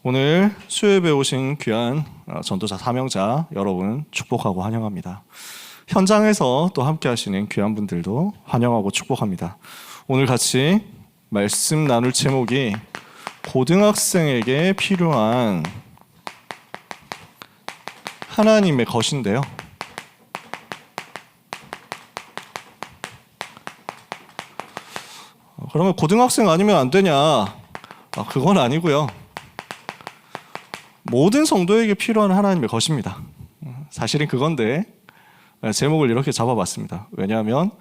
오늘 수요예배 오신 귀한 전도자 사명자 여러분 축복하고 환영합니다. 현장에서 또 함께 하시는 귀한 분들도 환영하고 축복합니다. 오늘 같이 말씀 나눌 제목이 고등학생에게 필요한 하나님의 것인데요. 그러면 고등학생 아니면 안 되냐? 그건 아니고요. 모든 성도에게 필요한 하나님의 것입니다. 사실은 그건데 제목을 이렇게 잡아봤습니다. 왜냐하면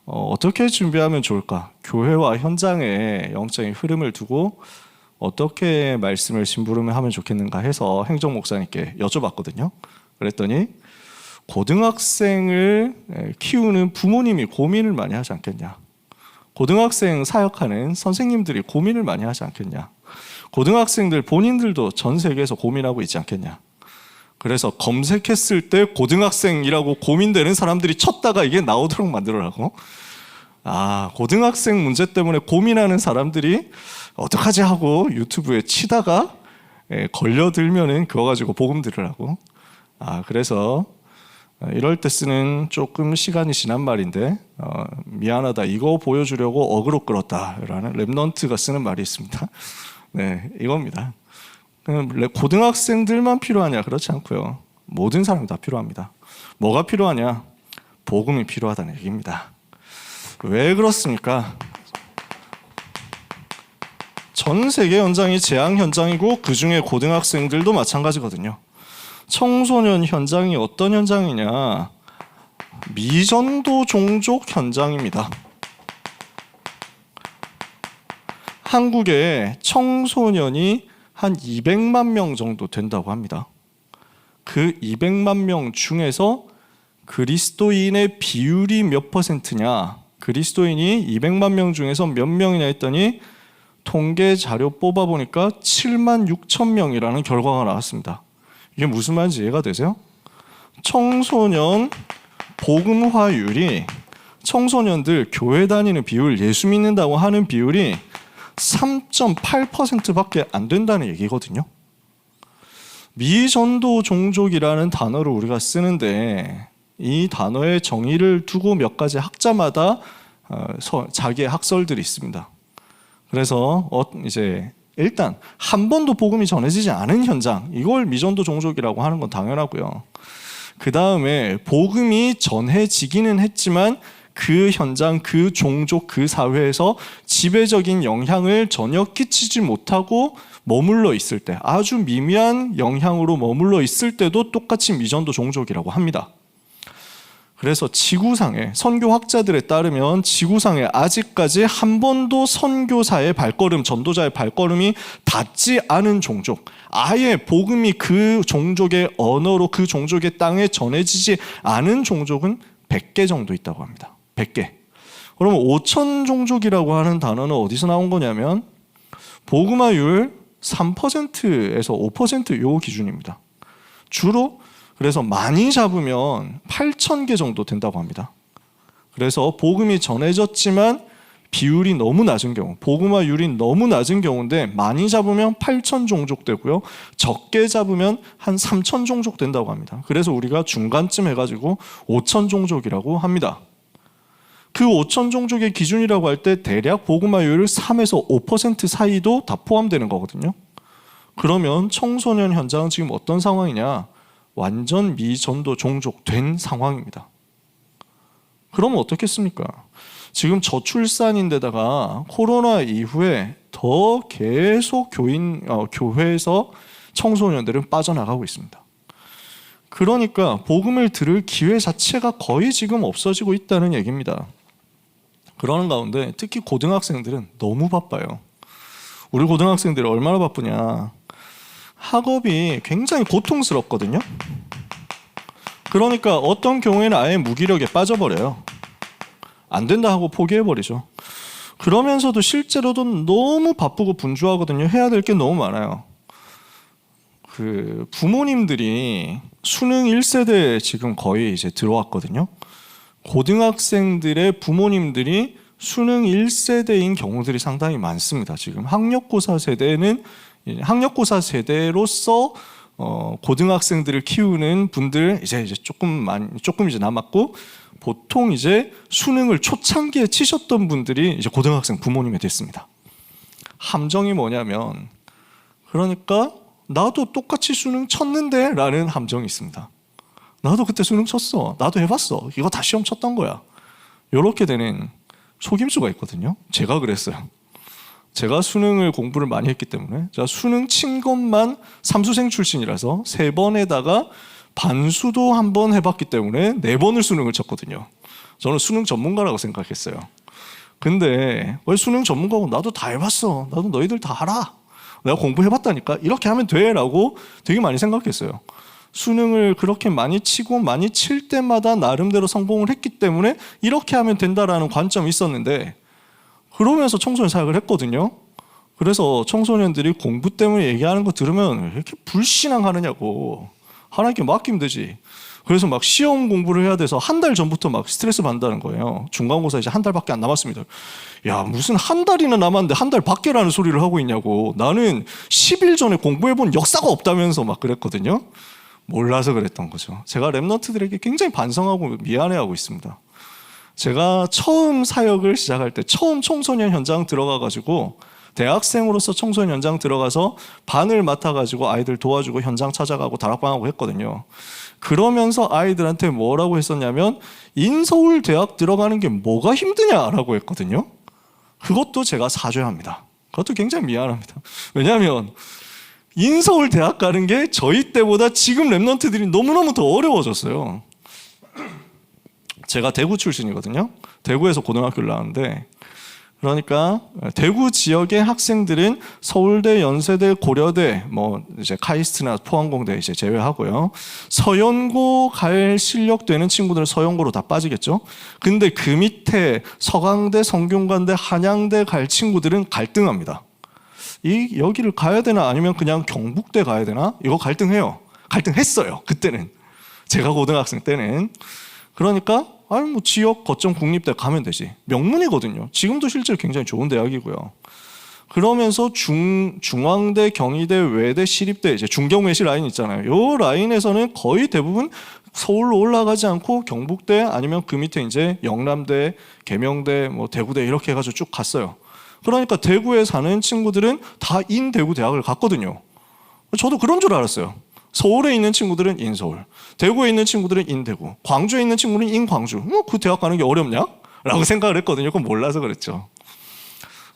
어떻게 준비하면 좋을까? 교회와 현장의 영적인 흐름을 두고 어떻게 말씀을 심부름하면 좋겠는가 해서 행정 목사님께 여쭤봤거든요. 그랬더니 고등학생을 키우는 부모님이 고민을 많이 하지 않겠냐? 고등학생 사역하는 선생님들이 고민을 많이 하지 않겠냐? 고등학생들 본인들도 전 세계에서 고민하고 있지 않겠냐? 그래서 검색했을 때 고등학생이라고 고민되는 사람들이 쳤다가 이게 나오도록 만들어라고. 고등학생 문제 때문에 고민하는 사람들이 어떡하지 하고 유튜브에 치다가 걸려들면은 그거 가지고 복음 들으라고. 그래서 이럴 때 쓰는 조금 시간이 지난 말인데 미안하다, 이거 보여주려고 어그로 끌었다 라는 랩넌트가 쓰는 말이 있습니다. 네, 이겁니다. 고등학생들만 필요하냐? 그렇지 않고요. 모든 사람이 다 필요합니다. 뭐가 필요하냐? 복음이 필요하다는 얘기입니다. 왜 그렇습니까? 전 세계 현장이 재앙 현장이고 그 중에 고등학생들도 마찬가지거든요. 청소년 현장이 어떤 현장이냐? 미전도 종족 현장입니다. 한국에 청소년이 한 200만 명 정도 된다고 합니다. 그 200만 명 중에서 그리스도인의 비율이 몇 퍼센트냐? 그리스도인이 200만 명 중에서 몇 명이냐 했더니 통계 자료 뽑아보니까 7만 6천 명이라는 결과가 나왔습니다. 이게 무슨 말인지 이해가 되세요? 청소년 복음화율이, 청소년들 교회 다니는 비율, 예수 믿는다고 하는 비율이 3.8%밖에 안 된다는 얘기거든요. 미전도 종족이라는 단어를 우리가 쓰는데 이 단어의 정의를 두고 몇 가지 학자마다 자기의 학설들이 있습니다. 그래서 이제 일단 한 번도 복음이 전해지지 않은 현장, 이걸 미전도 종족이라고 하는 건 당연하고요. 그 다음에 복음이 전해지기는 했지만 그 현장, 그 종족, 그 사회에서 지배적인 영향을 전혀 끼치지 못하고 머물러 있을 때, 아주 미미한 영향으로 머물러 있을 때도 똑같이 미전도 종족이라고 합니다. 그래서 지구상에, 선교학자들에 따르면 지구상에 아직까지 한 번도 선교사의 발걸음, 전도자의 발걸음이 닿지 않은 종족, 아예 복음이 그 종족의 언어로 그 종족의 땅에 전해지지 않은 종족은 100개 정도 있다고 합니다. 100개. 그러면 5천 종족이라고 하는 단어는 어디서 나온 거냐면 복음화율 3%에서 5% 요 기준입니다. 주로 그래서 많이 잡으면 8,000개 정도 된다고 합니다. 그래서 복음이 전해졌지만 비율이 너무 낮은 경우, 복음화율이 너무 낮은 경우인데 많이 잡으면 8,000 종족 되고요. 적게 잡으면 한 3,000 종족 된다고 합니다. 그래서 우리가 중간쯤 해가지고 5,000 종족이라고 합니다. 그 5,000 종족의 기준이라고 할 때 대략 복음화율 3에서 5% 사이도 다 포함되는 거거든요. 그러면 청소년 현장은 지금 어떤 상황이냐? 완전 미전도 종족 된 상황입니다. 그러면 어떻겠습니까? 지금 저출산인데다가 코로나 이후에 더 계속 교회에서 청소년들은 빠져나가고 있습니다. 그러니까 복음을 들을 기회 자체가 거의 지금 없어지고 있다는 얘기입니다. 그러는 가운데 특히 고등학생들은 너무 바빠요. 우리 고등학생들이 얼마나 바쁘냐? 학업이 굉장히 고통스럽거든요. 그러니까 어떤 경우에는 아예 무기력에 빠져버려요. 안 된다 하고 포기해버리죠. 그러면서도 실제로도 너무 바쁘고 분주하거든요. 해야 될 게 너무 많아요. 부모님들이 수능 1세대에 지금 거의 이제 들어왔거든요. 고등학생들의 부모님들이 수능 1세대인 경우들이 상당히 많습니다. 지금 학력고사 세대는 학력고사 세대로서 고등학생들을 키우는 분들 이제 조금 이제 남았고, 보통 이제 수능을 초창기에 치셨던 분들이 이제 고등학생 부모님이 됐습니다. 함정이 뭐냐면, 그러니까 나도 똑같이 수능 쳤는데 라는 함정이 있습니다. 나도 그때 수능 쳤어, 나도 해봤어, 이거 다 시험 쳤던 거야, 이렇게 되는 속임수가 있거든요. 제가 그랬어요. 제가 수능을 공부를 많이 했기 때문에, 제가 수능 친 것만 삼수생 출신이라서 3번에다가 반수도 한 번 해봤기 때문에 4번을 수능을 쳤거든요. 저는 수능 전문가라고 생각했어요. 근데 왜 수능 전문가고, 나도 다 해봤어, 나도 너희들 다 알아, 내가 공부해봤다니까, 이렇게 하면 돼 라고 되게 많이 생각했어요. 수능을 그렇게 많이 치고 많이 칠 때마다 나름대로 성공을 했기 때문에 이렇게 하면 된다라는 관점이 있었는데, 그러면서 청소년 사역을 했거든요. 그래서 청소년들이 공부 때문에 얘기하는 거 들으면 왜 이렇게 불신앙하느냐고, 하나님께 맡기면 되지. 그래서 막 시험 공부를 해야 돼서 한 달 전부터 막 스트레스 받는다는 거예요. 중간고사 이제 한 달밖에 안 남았습니다. 야, 무슨 한 달이나 남았는데 한 달 밖에라는 소리를 하고 있냐고, 나는 10일 전에 공부해본 역사가 없다면서 막 그랬거든요. 몰라서 그랬던 거죠. 제가 랩런트들에게 굉장히 반성하고 미안해하고 있습니다. 제가 처음 사역을 시작할 때, 처음 청소년 현장 들어가가지고, 대학생으로서 청소년 현장 들어가서 반을 맡아가지고 아이들 도와주고 현장 찾아가고 다락방하고 했거든요. 그러면서 아이들한테 뭐라고 했었냐면, 인서울 대학 들어가는 게 뭐가 힘드냐라고 했거든요. 그것도 제가 사죄합니다. 그것도 굉장히 미안합니다. 왜냐하면 인서울 대학 가는 게 저희 때보다 지금 랩런트들이 너무너무 더 어려워졌어요. 제가 대구 출신이거든요. 대구에서 고등학교를 나왔는데, 그러니까 대구 지역의 학생들은 서울대, 연세대, 고려대, 뭐 이제 카이스트나 포항공대 이제 제외하고요, 서연고 갈 실력 되는 친구들은 서연고로 다 빠지겠죠. 근데 그 밑에 서강대, 성균관대, 한양대 갈 친구들은 갈등합니다. 여기를 가야 되나 아니면 그냥 경북대 가야 되나, 이거 갈등해요. 갈등했어요, 그때는. 제가 고등학생 때는. 그러니까 뭐 지역 거점 국립대 가면 되지. 명문이거든요. 지금도 실제로 굉장히 좋은 대학이고요. 그러면서 중앙대, 경희대, 외대, 시립대, 이제 중경외시 라인 있잖아요. 이 라인에서는 거의 대부분 서울로 올라가지 않고 경북대 아니면 그 밑에 이제 영남대, 계명대, 뭐 대구대 이렇게 해가지고 쭉 갔어요. 그러니까 대구에 사는 친구들은 다 인대구 대학을 갔거든요. 저도 그런 줄 알았어요. 서울에 있는 친구들은 인서울, 대구에 있는 친구들은 인대구, 광주에 있는 친구는 인광주. 그 대학 가는 게 어렵냐? 라고 생각을 했거든요. 그건 몰라서 그랬죠.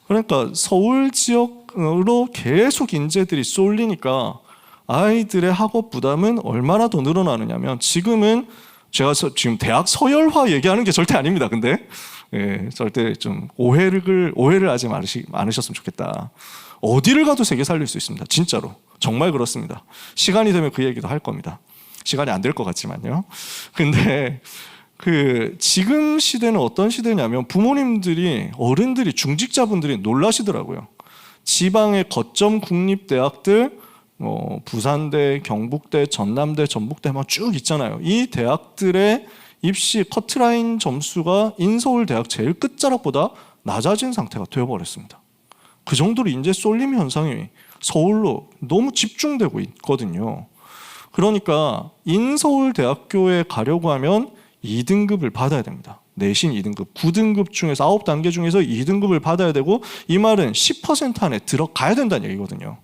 그러니까 서울 지역으로 계속 인재들이 쏠리니까 아이들의 학업 부담은 얼마나 더 늘어나느냐면, 지금은 제가 지금 대학 서열화 얘기하는 게 절대 아닙니다. 근데 절대 좀 오해를 하지 않으셨으면 좋겠다. 어디를 가도 세계 살릴 수 있습니다. 진짜로. 정말 그렇습니다. 시간이 되면 그 얘기도 할 겁니다. 시간이 안 될 것 같지만요. 근데 지금 시대는 어떤 시대냐면, 부모님들이, 어른들이, 중직자분들이 놀라시더라고요. 지방의 거점 국립대학들, 부산대, 경북대, 전남대, 전북대 막 쭉 있잖아요. 이 대학들의 입시 커트라인 점수가 인서울 대학 제일 끝자락보다 낮아진 상태가 되어버렸습니다. 그 정도로 인재 쏠림 현상이 서울로 너무 집중되고 있거든요. 그러니까 인서울 대학교에 가려고 하면 2등급을 받아야 됩니다. 내신 2등급, 9등급 중에서 9단계 중에서 2등급을 받아야 되고, 이 말은 10% 안에 들어가야 된다는 얘기거든요.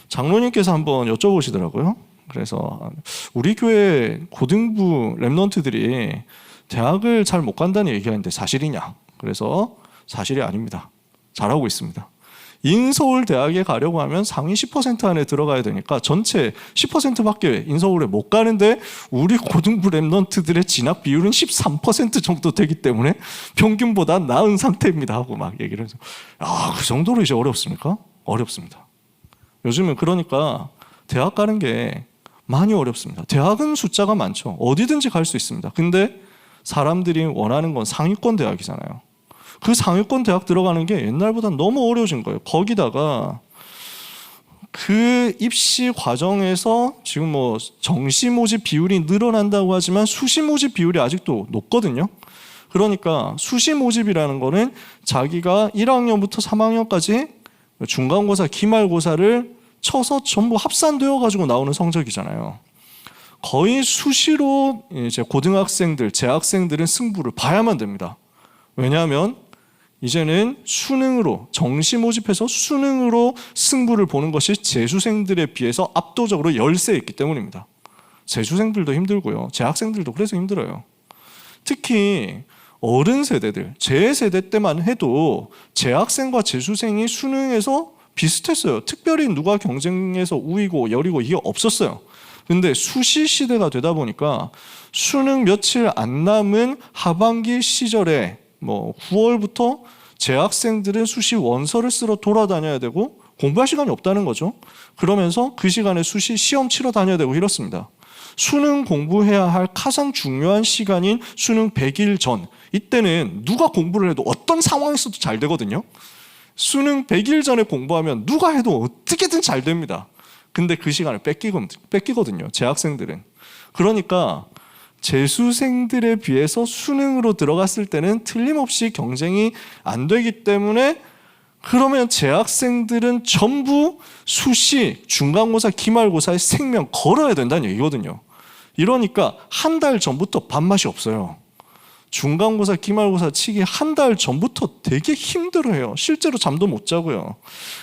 장로님께서 한번 여쭤보시더라고요. 그래서 우리 교회 고등부 랩런트들이 대학을 잘 못 간다는 얘기하는데 사실이냐? 그래서 사실이 아닙니다. 잘하고 있습니다. 인서울 대학에 가려고 하면 상위 10% 안에 들어가야 되니까 전체 10%밖에 인서울에 못 가는데, 우리 고등부 랩런트들의 진학 비율은 13% 정도 되기 때문에 평균보다 나은 상태입니다 하고 막 얘기를 해서, 그 정도로 이제 어렵습니까? 어렵습니다. 요즘은 그러니까 대학 가는 게 많이 어렵습니다. 대학은 숫자가 많죠. 어디든지 갈 수 있습니다. 근데 사람들이 원하는 건 상위권 대학이잖아요. 그 상위권 대학 들어가는 게 옛날보다 너무 어려워진 거예요. 거기다가 그 입시 과정에서 지금 뭐 정시 모집 비율이 늘어난다고 하지만 수시 모집 비율이 아직도 높거든요. 그러니까 수시 모집이라는 거는 자기가 1학년부터 3학년까지 중간고사, 기말고사를 쳐서 전부 합산되어 가지고 나오는 성적이잖아요. 거의 수시로 이제 고등학생들, 재학생들은 승부를 봐야만 됩니다. 왜냐하면 이제는 수능으로 정시 모집해서 수능으로 승부를 보는 것이 재수생들에 비해서 압도적으로 열세에 있기 때문입니다. 재수생들도 힘들고요. 재학생들도 그래서 힘들어요. 특히 어른 세대들, 제 세대 때만 해도 재학생과 재수생이 수능에서 비슷했어요. 특별히 누가 경쟁에서 우위고 열이고 이게 없었어요. 근데 수시 시대가 되다 보니까 수능 며칠 안 남은 하반기 시절에 9월부터 재학생들은 수시 원서를 쓰러 돌아다녀야 되고 공부할 시간이 없다는 거죠. 그러면서 그 시간에 수시 시험 치러 다녀야 되고 이렇습니다. 수능 공부해야 할 가장 중요한 시간인 수능 100일 전, 이때는 누가 공부를 해도 어떤 상황에서도 잘 되거든요. 수능 100일 전에 공부하면 누가 해도 어떻게든 잘 됩니다. 근데 그 시간을 뺏기거든요, 재학생들은. 그러니까 재수생들에 비해서 수능으로 들어갔을 때는 틀림없이 경쟁이 안 되기 때문에, 그러면 재학생들은 전부 수시, 중간고사, 기말고사에 생명 걸어야 된다는 얘기거든요. 이러니까 한 달 전부터 밥맛이 없어요. 중간고사, 기말고사 치기 한 달 전부터 되게 힘들어해요. 실제로 잠도 못 자고요.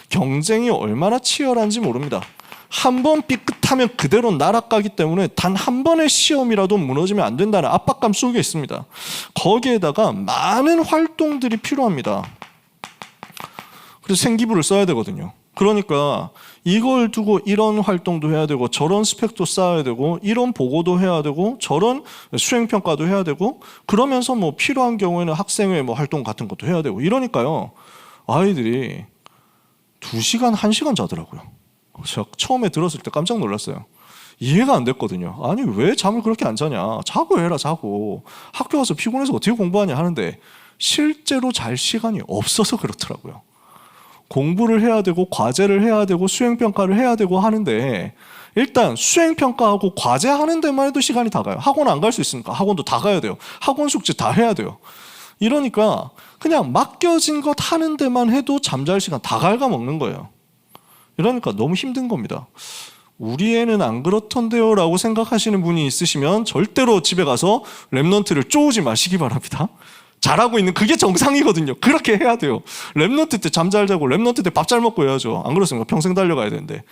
경쟁이 얼마나 치열한지 모릅니다. 한 번 삐끗하면 그대로 날아가기 때문에 단 한 번의 시험이라도 무너지면 안 된다는 압박감 속에 있습니다. 거기에다가 많은 활동들이 필요합니다. 그래서 생기부를 써야 되거든요. 그러니까 이걸 두고 이런 활동도 해야 되고 저런 스펙도 쌓아야 되고 이런 보고도 해야 되고 저런 수행평가도 해야 되고, 그러면서 필요한 경우에는 학생회 활동 같은 것도 해야 되고 이러니까요. 아이들이 2시간, 1시간 자더라고요. 제가 처음에 들었을 때 깜짝 놀랐어요. 이해가 안 됐거든요. 아니 왜 잠을 그렇게 안 자냐. 자고 해라 자고. 학교 가서 피곤해서 어떻게 공부하냐 하는데 실제로 잘 시간이 없어서 그렇더라고요. 공부를 해야 되고 과제를 해야 되고 수행평가를 해야 되고 하는데, 일단 수행평가하고 과제하는 데만 해도 시간이 다 가요. 학원 안 갈 수 있으니까 학원도 다 가야 돼요. 학원 숙제 다 해야 돼요. 이러니까 그냥 맡겨진 것 하는 데만 해도 잠잘 시간 다 갉아먹는 거예요. 이러니까 너무 힘든 겁니다. 우리 애는 안 그렇던데요 라고 생각하시는 분이 있으시면 절대로 집에 가서 랩넌트를 쪼우지 마시기 바랍니다. 잘하고 있는 그게 정상이거든요. 그렇게 해야 돼요. 랩넌트 때 잠 잘 자고 랩넌트 때 밥 잘 먹고 해야죠. 안 그렇습니까? 평생 달려가야 되는데.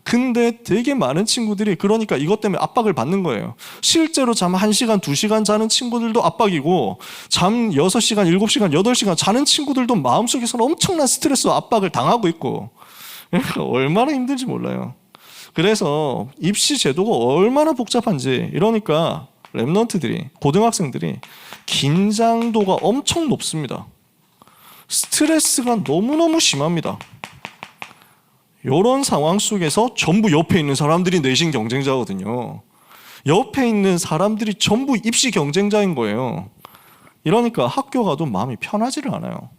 근데 되게 많은 친구들이 그러니까 이것 때문에 압박을 받는 거예요. 실제로 잠 1시간, 2시간 자는 친구들도 압박이고, 잠 6시간, 7시간, 8시간 자는 친구들도 마음속에서는 엄청난 스트레스와 압박을 당하고 있고, 얼마나 힘든지 몰라요. 그래서 입시 제도가 얼마나 복잡한지, 이러니까 랩넌트들이, 고등학생들이 긴장도가 엄청 높습니다. 스트레스가 너무너무 심합니다. 이런 상황 속에서 전부 옆에 있는 사람들이 내신 경쟁자거든요. 옆에 있는 사람들이 전부 입시 경쟁자인 거예요. 이러니까 학교 가도 마음이 편하지를 않아요.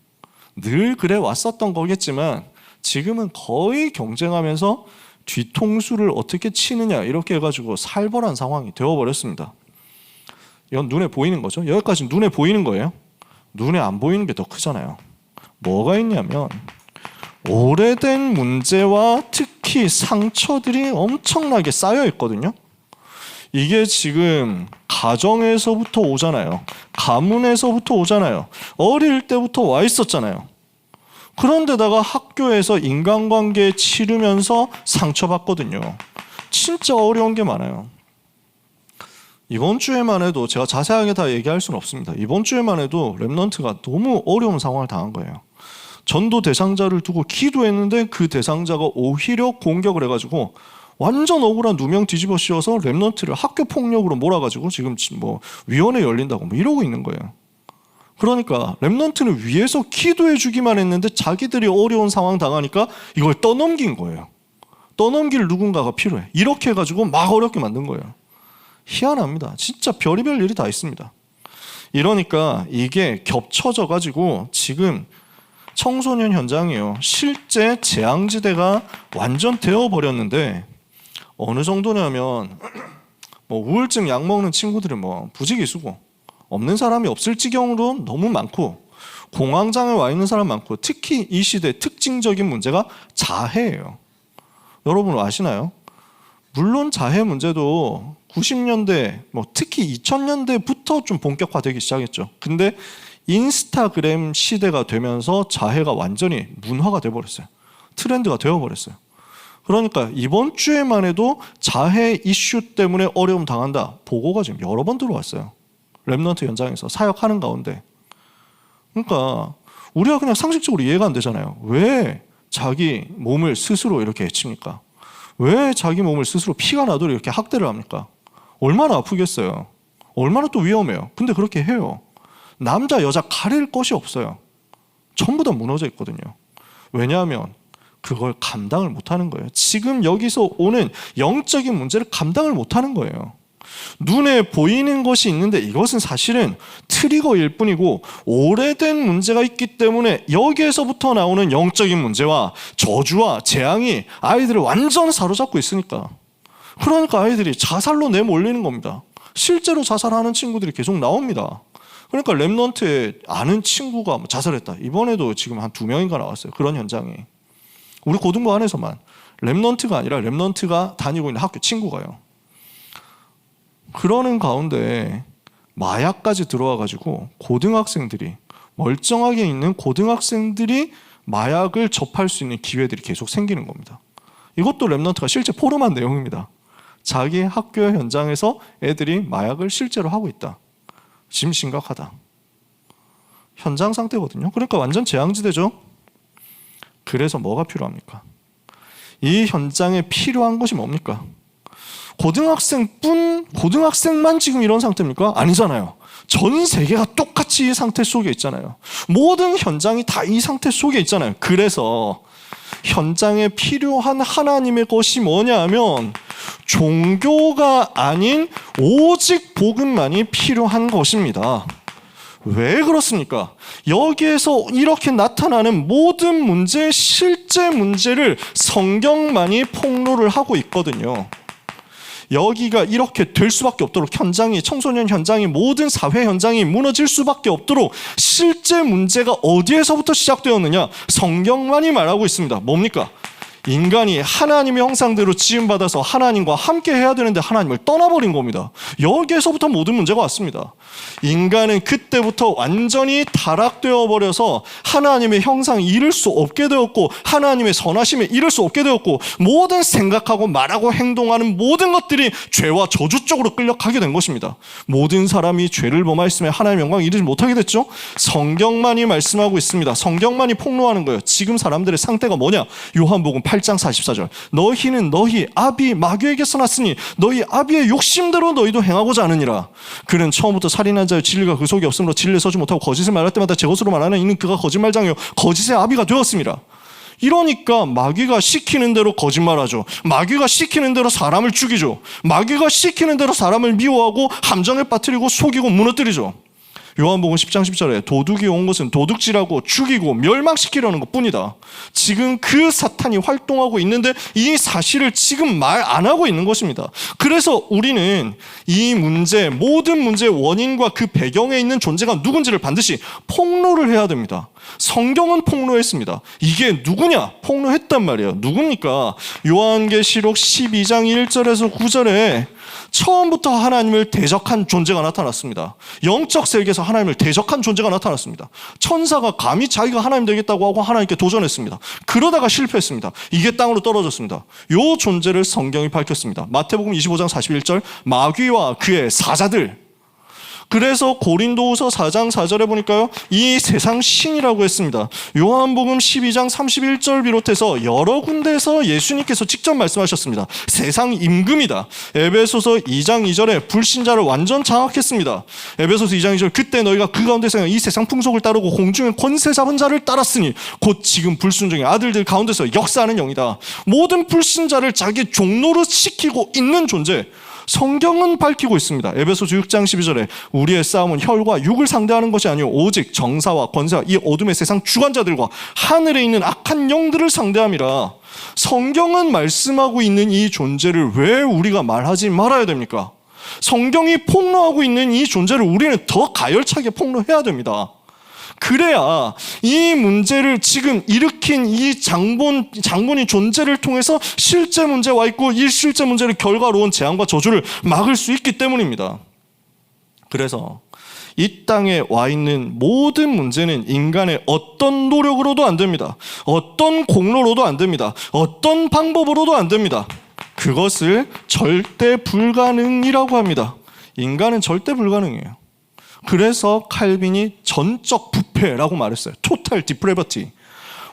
늘 그래 왔었던 거겠지만 지금은 거의 경쟁하면서 뒤통수를 어떻게 치느냐 이렇게 해가지고 살벌한 상황이 되어버렸습니다. 이건 눈에 보이는 거죠. 여기까지 눈에 보이는 거예요. 눈에 안 보이는 게 더 크잖아요. 뭐가 있냐면 오래된 문제와 특히 상처들이 엄청나게 쌓여 있거든요. 이게 지금 가정에서부터 오잖아요. 가문에서부터 오잖아요. 어릴 때부터 와 있었잖아요. 그런데다가 학교에서 인간관계 치르면서 상처받거든요. 진짜 어려운 게 많아요. 이번 주에만 해도 제가 자세하게 다 얘기할 수는 없습니다. 이번 주에만 해도 랩넌트가 너무 어려운 상황을 당한 거예요. 전도 대상자를 두고 기도했는데 그 대상자가 오히려 공격을 해가지고 완전 억울한 누명 뒤집어 씌워서 랩넌트를 학교 폭력으로 몰아가지고 지금 위원회 열린다고 이러고 있는 거예요. 그러니까 랩넌트는 위에서 기도해 주기만 했는데 자기들이 어려운 상황 당하니까 이걸 떠넘긴 거예요. 떠넘길 누군가가 필요해. 이렇게 해가지고 막 어렵게 만든 거예요. 희한합니다. 진짜 별의별 일이 다 있습니다. 이러니까 이게 겹쳐져 가지고 지금 청소년 현장이에요. 실제 재앙지대가 완전 되어버렸는데 어느 정도냐면 우울증 약 먹는 친구들은 부지기수고 없는 사람이 없을 지경으로 너무 많고, 공황장애 와 있는 사람 많고, 특히 이 시대의 특징적인 문제가 자해예요. 여러분 아시나요? 물론 자해 문제도 90년대, 특히 2000년대부터 좀 본격화되기 시작했죠. 근데 인스타그램 시대가 되면서 자해가 완전히 문화가 돼버렸어요. 트렌드가 되어버렸어요. 그러니까 이번 주에만 해도 자해 이슈 때문에 어려움 당한다 보고가 지금 여러 번 들어왔어요. 랩넌트 현장에서 사역하는 가운데. 그러니까 우리가 그냥 상식적으로 이해가 안 되잖아요. 왜 자기 몸을 스스로 이렇게 해칩니까? 왜 자기 몸을 스스로 피가 나도록 이렇게 학대를 합니까? 얼마나 아프겠어요. 얼마나 또 위험해요. 근데 그렇게 해요. 남자 여자 가릴 것이 없어요. 전부 다 무너져 있거든요. 왜냐하면 그걸 감당을 못하는 거예요. 지금 여기서 오는 영적인 문제를 감당을 못하는 거예요. 눈에 보이는 것이 있는데 이것은 사실은 트리거일 뿐이고, 오래된 문제가 있기 때문에 여기에서부터 나오는 영적인 문제와 저주와 재앙이 아이들을 완전 사로잡고 있으니까. 그러니까 아이들이 자살로 내몰리는 겁니다. 실제로 자살하는 친구들이 계속 나옵니다. 그러니까 랩넌트에 아는 친구가 자살했다. 이번에도 지금 한 2명인가 나왔어요. 그런 현장이. 우리 고등부 안에서만. 랩넌트가 아니라 랩넌트가 다니고 있는 학교 친구가요. 그러는 가운데 마약까지 들어와가지고 고등학생들이, 멀쩡하게 있는 고등학생들이 마약을 접할 수 있는 기회들이 계속 생기는 겁니다. 이것도 랩넌트가 실제 포럼한 내용입니다. 자기 학교 현장에서 애들이 마약을 실제로 하고 있다. 지금 심각하다. 현장 상태거든요. 그러니까 완전 재앙지대죠. 그래서 뭐가 필요합니까? 이 현장에 필요한 것이 뭡니까? 고등학생만 지금 이런 상태입니까? 아니잖아요. 전 세계가 똑같이 이 상태 속에 있잖아요. 모든 현장이 다 이 상태 속에 있잖아요. 그래서 현장에 필요한 하나님의 것이 뭐냐 하면 종교가 아닌 오직 복음만이 필요한 것입니다. 왜 그렇습니까? 여기에서 이렇게 나타나는 모든 문제의 실제 문제를 성경만이 폭로를 하고 있거든요. 여기가 이렇게 될 수밖에 없도록, 현장이, 청소년 현장이, 모든 사회 현장이 무너질 수밖에 없도록 실제 문제가 어디에서부터 시작되었느냐? 성경만이 말하고 있습니다. 뭡니까? 인간이 하나님의 형상대로 지음받아서 하나님과 함께 해야 되는데 하나님을 떠나버린 겁니다. 여기에서부터 모든 문제가 왔습니다. 인간은 그때부터 완전히 타락되어 버려서 하나님의 형상에 이를 수 없게 되었고, 하나님의 선하심에 이를 수 없게 되었고, 모든 생각하고 말하고 행동하는 모든 것들이 죄와 저주 쪽으로 끌려가게 된 것입니다. 모든 사람이 죄를 범하였으면 하나님의 영광을 이루지 못하게 됐죠. 성경만이 말씀하고 있습니다. 성경만이 폭로하는 거예요. 지금 사람들의 상태가 뭐냐? 요한복음 8장 44절. 너희는 너희 아비 마귀에게서 났으니 너희 아비의 욕심대로 너희도 행하고자 하느니라. 그는 처음부터 살인한 자여 진리가 그 속에 없으므로 진리에 서지 못하고 거짓을 말할 때마다 제 것으로 말하는 이는 그가 거짓말장이요 거짓의 아비가 되었습니다. 이러니까 마귀가 시키는 대로 거짓말하죠. 마귀가 시키는 대로 사람을 죽이죠. 마귀가 시키는 대로 사람을 미워하고 함정에 빠뜨리고 속이고 무너뜨리죠. 요한복음 10장 10절에 도둑이 온 것은 도둑질하고 죽이고 멸망시키려는 것뿐이다. 지금 그 사탄이 활동하고 있는데 이 사실을 지금 말 안 하고 있는 것입니다. 그래서 우리는 이 문제, 모든 문제의 원인과 그 배경에 있는 존재가 누군지를 반드시 폭로를 해야 됩니다. 성경은 폭로했습니다. 이게 누구냐? 폭로했단 말이에요. 누굽니까? 요한계시록 12장 1절에서 9절에 처음부터 하나님을 대적한 존재가 나타났습니다. 영적 세계에서 하나님을 대적한 존재가 나타났습니다. 천사가 감히 자기가 하나님 되겠다고 하고 하나님께 도전했습니다. 그러다가 실패했습니다. 이게 땅으로 떨어졌습니다. 이 존재를 성경이 밝혔습니다. 마태복음 25장 41절 마귀와 그의 사자들. 그래서 고린도후서 4장 4절에 보니까요, 이 세상 신이라고 했습니다. 요한복음 12장 31절 비롯해서 여러 군데에서 예수님께서 직접 말씀하셨습니다. 세상 임금이다. 에베소서 2장 2절에 불신자를 완전 장악했습니다. 에베소서 2장 2절 그때 너희가 그 가운데서 이 세상 풍속을 따르고 공중의 권세 잡은 자를 따랐으니 곧 지금 불순종의 아들들 가운데서 역사하는 영이다. 모든 불신자를 자기 종로로 시키고 있는 존재, 성경은 밝히고 있습니다. 에베소서 6장 12절에 우리의 싸움은 혈과 육을 상대하는 것이 아니오 오직 정사와 권세와 이 어둠의 세상 주관자들과 하늘에 있는 악한 영들을 상대함이라. 성경은 말씀하고 있는 이 존재를 왜 우리가 말하지 말아야 됩니까? 성경이 폭로하고 있는 이 존재를 우리는 더 가열차게 폭로해야 됩니다. 그래야 이 문제를 지금 일으킨 이 장본이 존재를 통해서 실제 문제와 와 있고 이 실제 문제를 결과로 온 재앙과 저주를 막을 수 있기 때문입니다. 그래서 이 땅에 와 있는 모든 문제는 인간의 어떤 노력으로도 안 됩니다. 어떤 공로로도 안 됩니다. 어떤 방법으로도 안 됩니다. 그것을 절대 불가능이라고 합니다. 인간은 절대 불가능해요. 그래서 칼빈이 전적 부패라고 말했어요. 토탈 디프레버티.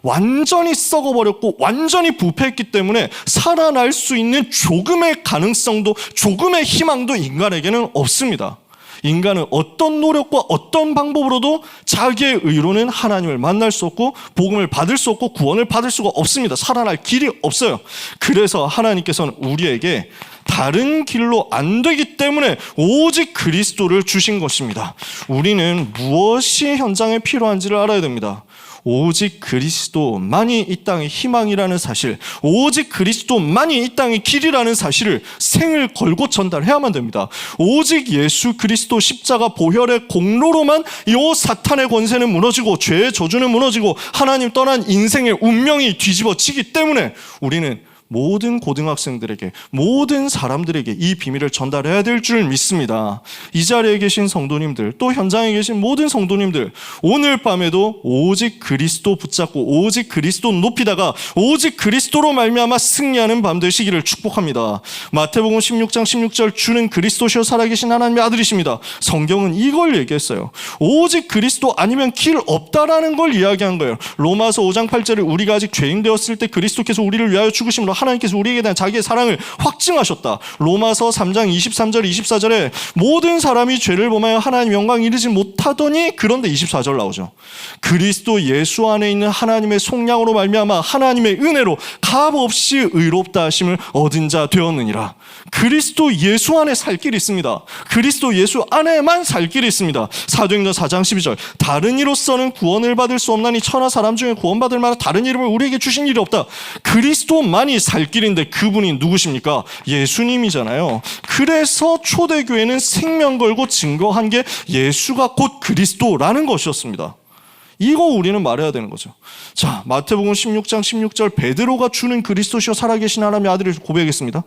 완전히 썩어버렸고 완전히 부패했기 때문에 살아날 수 있는 조금의 가능성도 조금의 희망도 인간에게는 없습니다. 인간은 어떤 노력과 어떤 방법으로도 자기의 의로는 하나님을 만날 수 없고 복음을 받을 수 없고 구원을 받을 수가 없습니다. 살아날 길이 없어요. 그래서 하나님께서는 우리에게 다른 길로 안 되기 때문에 오직 그리스도를 주신 것입니다. 우리는 무엇이 현장에 필요한지를 알아야 됩니다. 오직 그리스도만이 이 땅의 희망이라는 사실, 오직 그리스도만이 이 땅의 길이라는 사실을 생을 걸고 전달해야만 됩니다. 오직 예수 그리스도 십자가 보혈의 공로로만 이 사탄의 권세는 무너지고 죄의 저주는 무너지고 하나님 떠난 인생의 운명이 뒤집어지기 때문에 우리는 모든 고등학생들에게, 모든 사람들에게 이 비밀을 전달해야 될 줄 믿습니다. 이 자리에 계신 성도님들, 또 현장에 계신 모든 성도님들, 오늘 밤에도 오직 그리스도 붙잡고 오직 그리스도 높이다가 오직 그리스도로 말미암아 승리하는 밤 되시기를 축복합니다. 마태복음 16장 16절, 주는 그리스도시요 살아계신 하나님의 아들이십니다. 성경은 이걸 얘기했어요. 오직 그리스도 아니면 길 없다라는 걸 이야기한 거예요. 로마서 5장 8절에 우리가 아직 죄인 되었을 때 그리스도께서 우리를 위하여 죽으심으로 하나님께서 우리에게 대한 자기의 사랑을 확증하셨다. 로마서 3장 23절 24절에 모든 사람이 죄를 범하여 하나님 영광 이르지 못하더니, 그런데 24절 나오죠. 그리스도 예수 안에 있는 하나님의 속량으로 말미암아 하나님의 은혜로 값없이 의롭다 하심을 얻은 자 되었느니라. 그리스도 예수 안에 살 길이 있습니다. 그리스도 예수 안에만 살 길이 있습니다. 사도행전 4장 12절, 다른 이로서는 구원을 받을 수 없나니 천하 사람 중에 구원받을 만한 다른 이름을 우리에게 주신 일이 없다. 그리스도만이 살 길인데 그분이 누구십니까? 예수님이잖아요. 그래서 초대교회는 생명 걸고 증거한 게 예수가 곧 그리스도라는 것이었습니다. 이거 우리는 말해야 되는 거죠. 자, 마태복음 16장 16절, 베드로가 주는 그리스도시요 살아계신 하나님의 아들을 고백했습니다.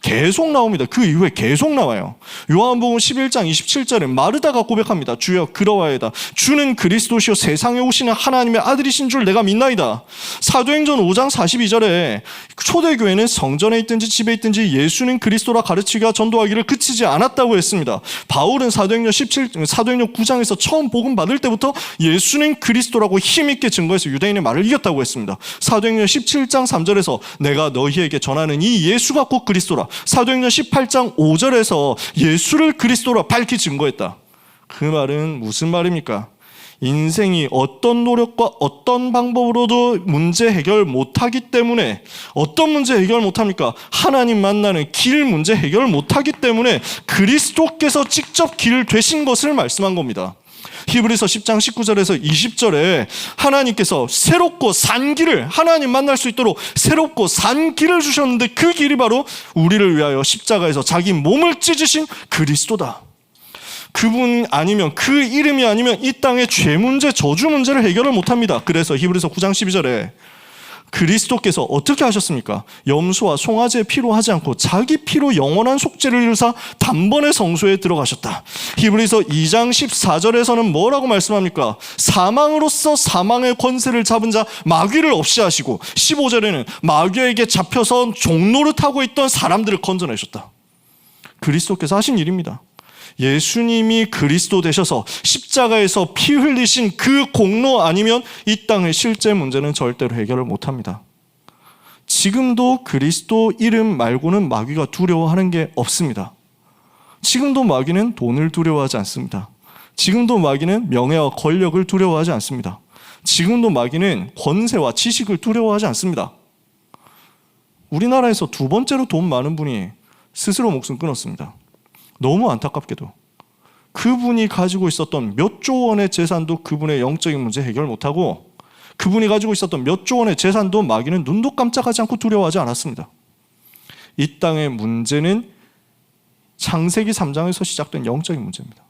계속 나옵니다. 그 이후에 계속 나와요. 요한복음 11장 27절에 마르다가 고백합니다. 주여 그러하이다. 주는 그리스도시요 세상에 오시는 하나님의 아들이신 줄 내가 믿나이다. 사도행전 5장 42절에 초대교회는 성전에 있든지 집에 있든지 예수는 그리스도라 가르치기와 전도하기를 그치지 않았다고 했습니다. 바울은 사도행전 9장에서 처음 복음 받을 때부터 예수는 그리스도라고 힘있게 증거해서 유대인의 말을 이겼다고 했습니다. 사도행전 17장 3절에서 내가 너희에게 전하는 이 예수가 곧 그리스도라. 사도행전 18장 5절에서 예수를 그리스도로 밝히 증거했다. 그 말은 무슨 말입니까? 인생이 어떤 노력과 어떤 방법으로도 문제 해결 못하기 때문에, 어떤 문제 해결 못합니까? 하나님 만나는 길 문제 해결 못하기 때문에 그리스도께서 직접 길 되신 것을 말씀한 겁니다. 히브리서 10장 19절에서 20절에 하나님께서 새롭고 산 길을, 하나님 만날 수 있도록 새롭고 산 길을 주셨는데 그 길이 바로 우리를 위하여 십자가에서 자기 몸을 찢으신 그리스도다. 그분 아니면, 그 이름이 아니면 이 땅의 죄 문제, 저주 문제를 해결을 못합니다. 그래서 히브리서 9장 12절에 그리스도께서 어떻게 하셨습니까? 염소와 송아지의 피로 하지 않고 자기 피로 영원한 속죄를 이루사 단번에 성소에 들어가셨다. 히브리서 2장 14절에서는 뭐라고 말씀합니까? 사망으로서 사망의 권세를 잡은 자 마귀를 없이 하시고, 15절에는 마귀에게 잡혀서 종노릇하고 있던 사람들을 건져내셨다. 그리스도께서 하신 일입니다. 예수님이 그리스도 되셔서 십자가에서 피 흘리신 그 공로 아니면 이 땅의 실제 문제는 절대로 해결을 못합니다. 지금도 그리스도 이름 말고는 마귀가 두려워하는 게 없습니다. 지금도 마귀는 돈을 두려워하지 않습니다. 지금도 마귀는 명예와 권력을 두려워하지 않습니다. 지금도 마귀는 권세와 지식을 두려워하지 않습니다. 우리나라에서 두 번째로 돈 많은 분이 스스로 목숨 끊었습니다. 너무 안타깝게도 그분이 가지고 있었던 몇 조 원의 재산도 그분의 영적인 문제 해결 못하고, 그분이 가지고 있었던 몇 조 원의 재산도 마귀는 눈도 깜짝하지 않고 두려워하지 않았습니다. 이 땅의 문제는 창세기 3장에서 시작된 영적인 문제입니다.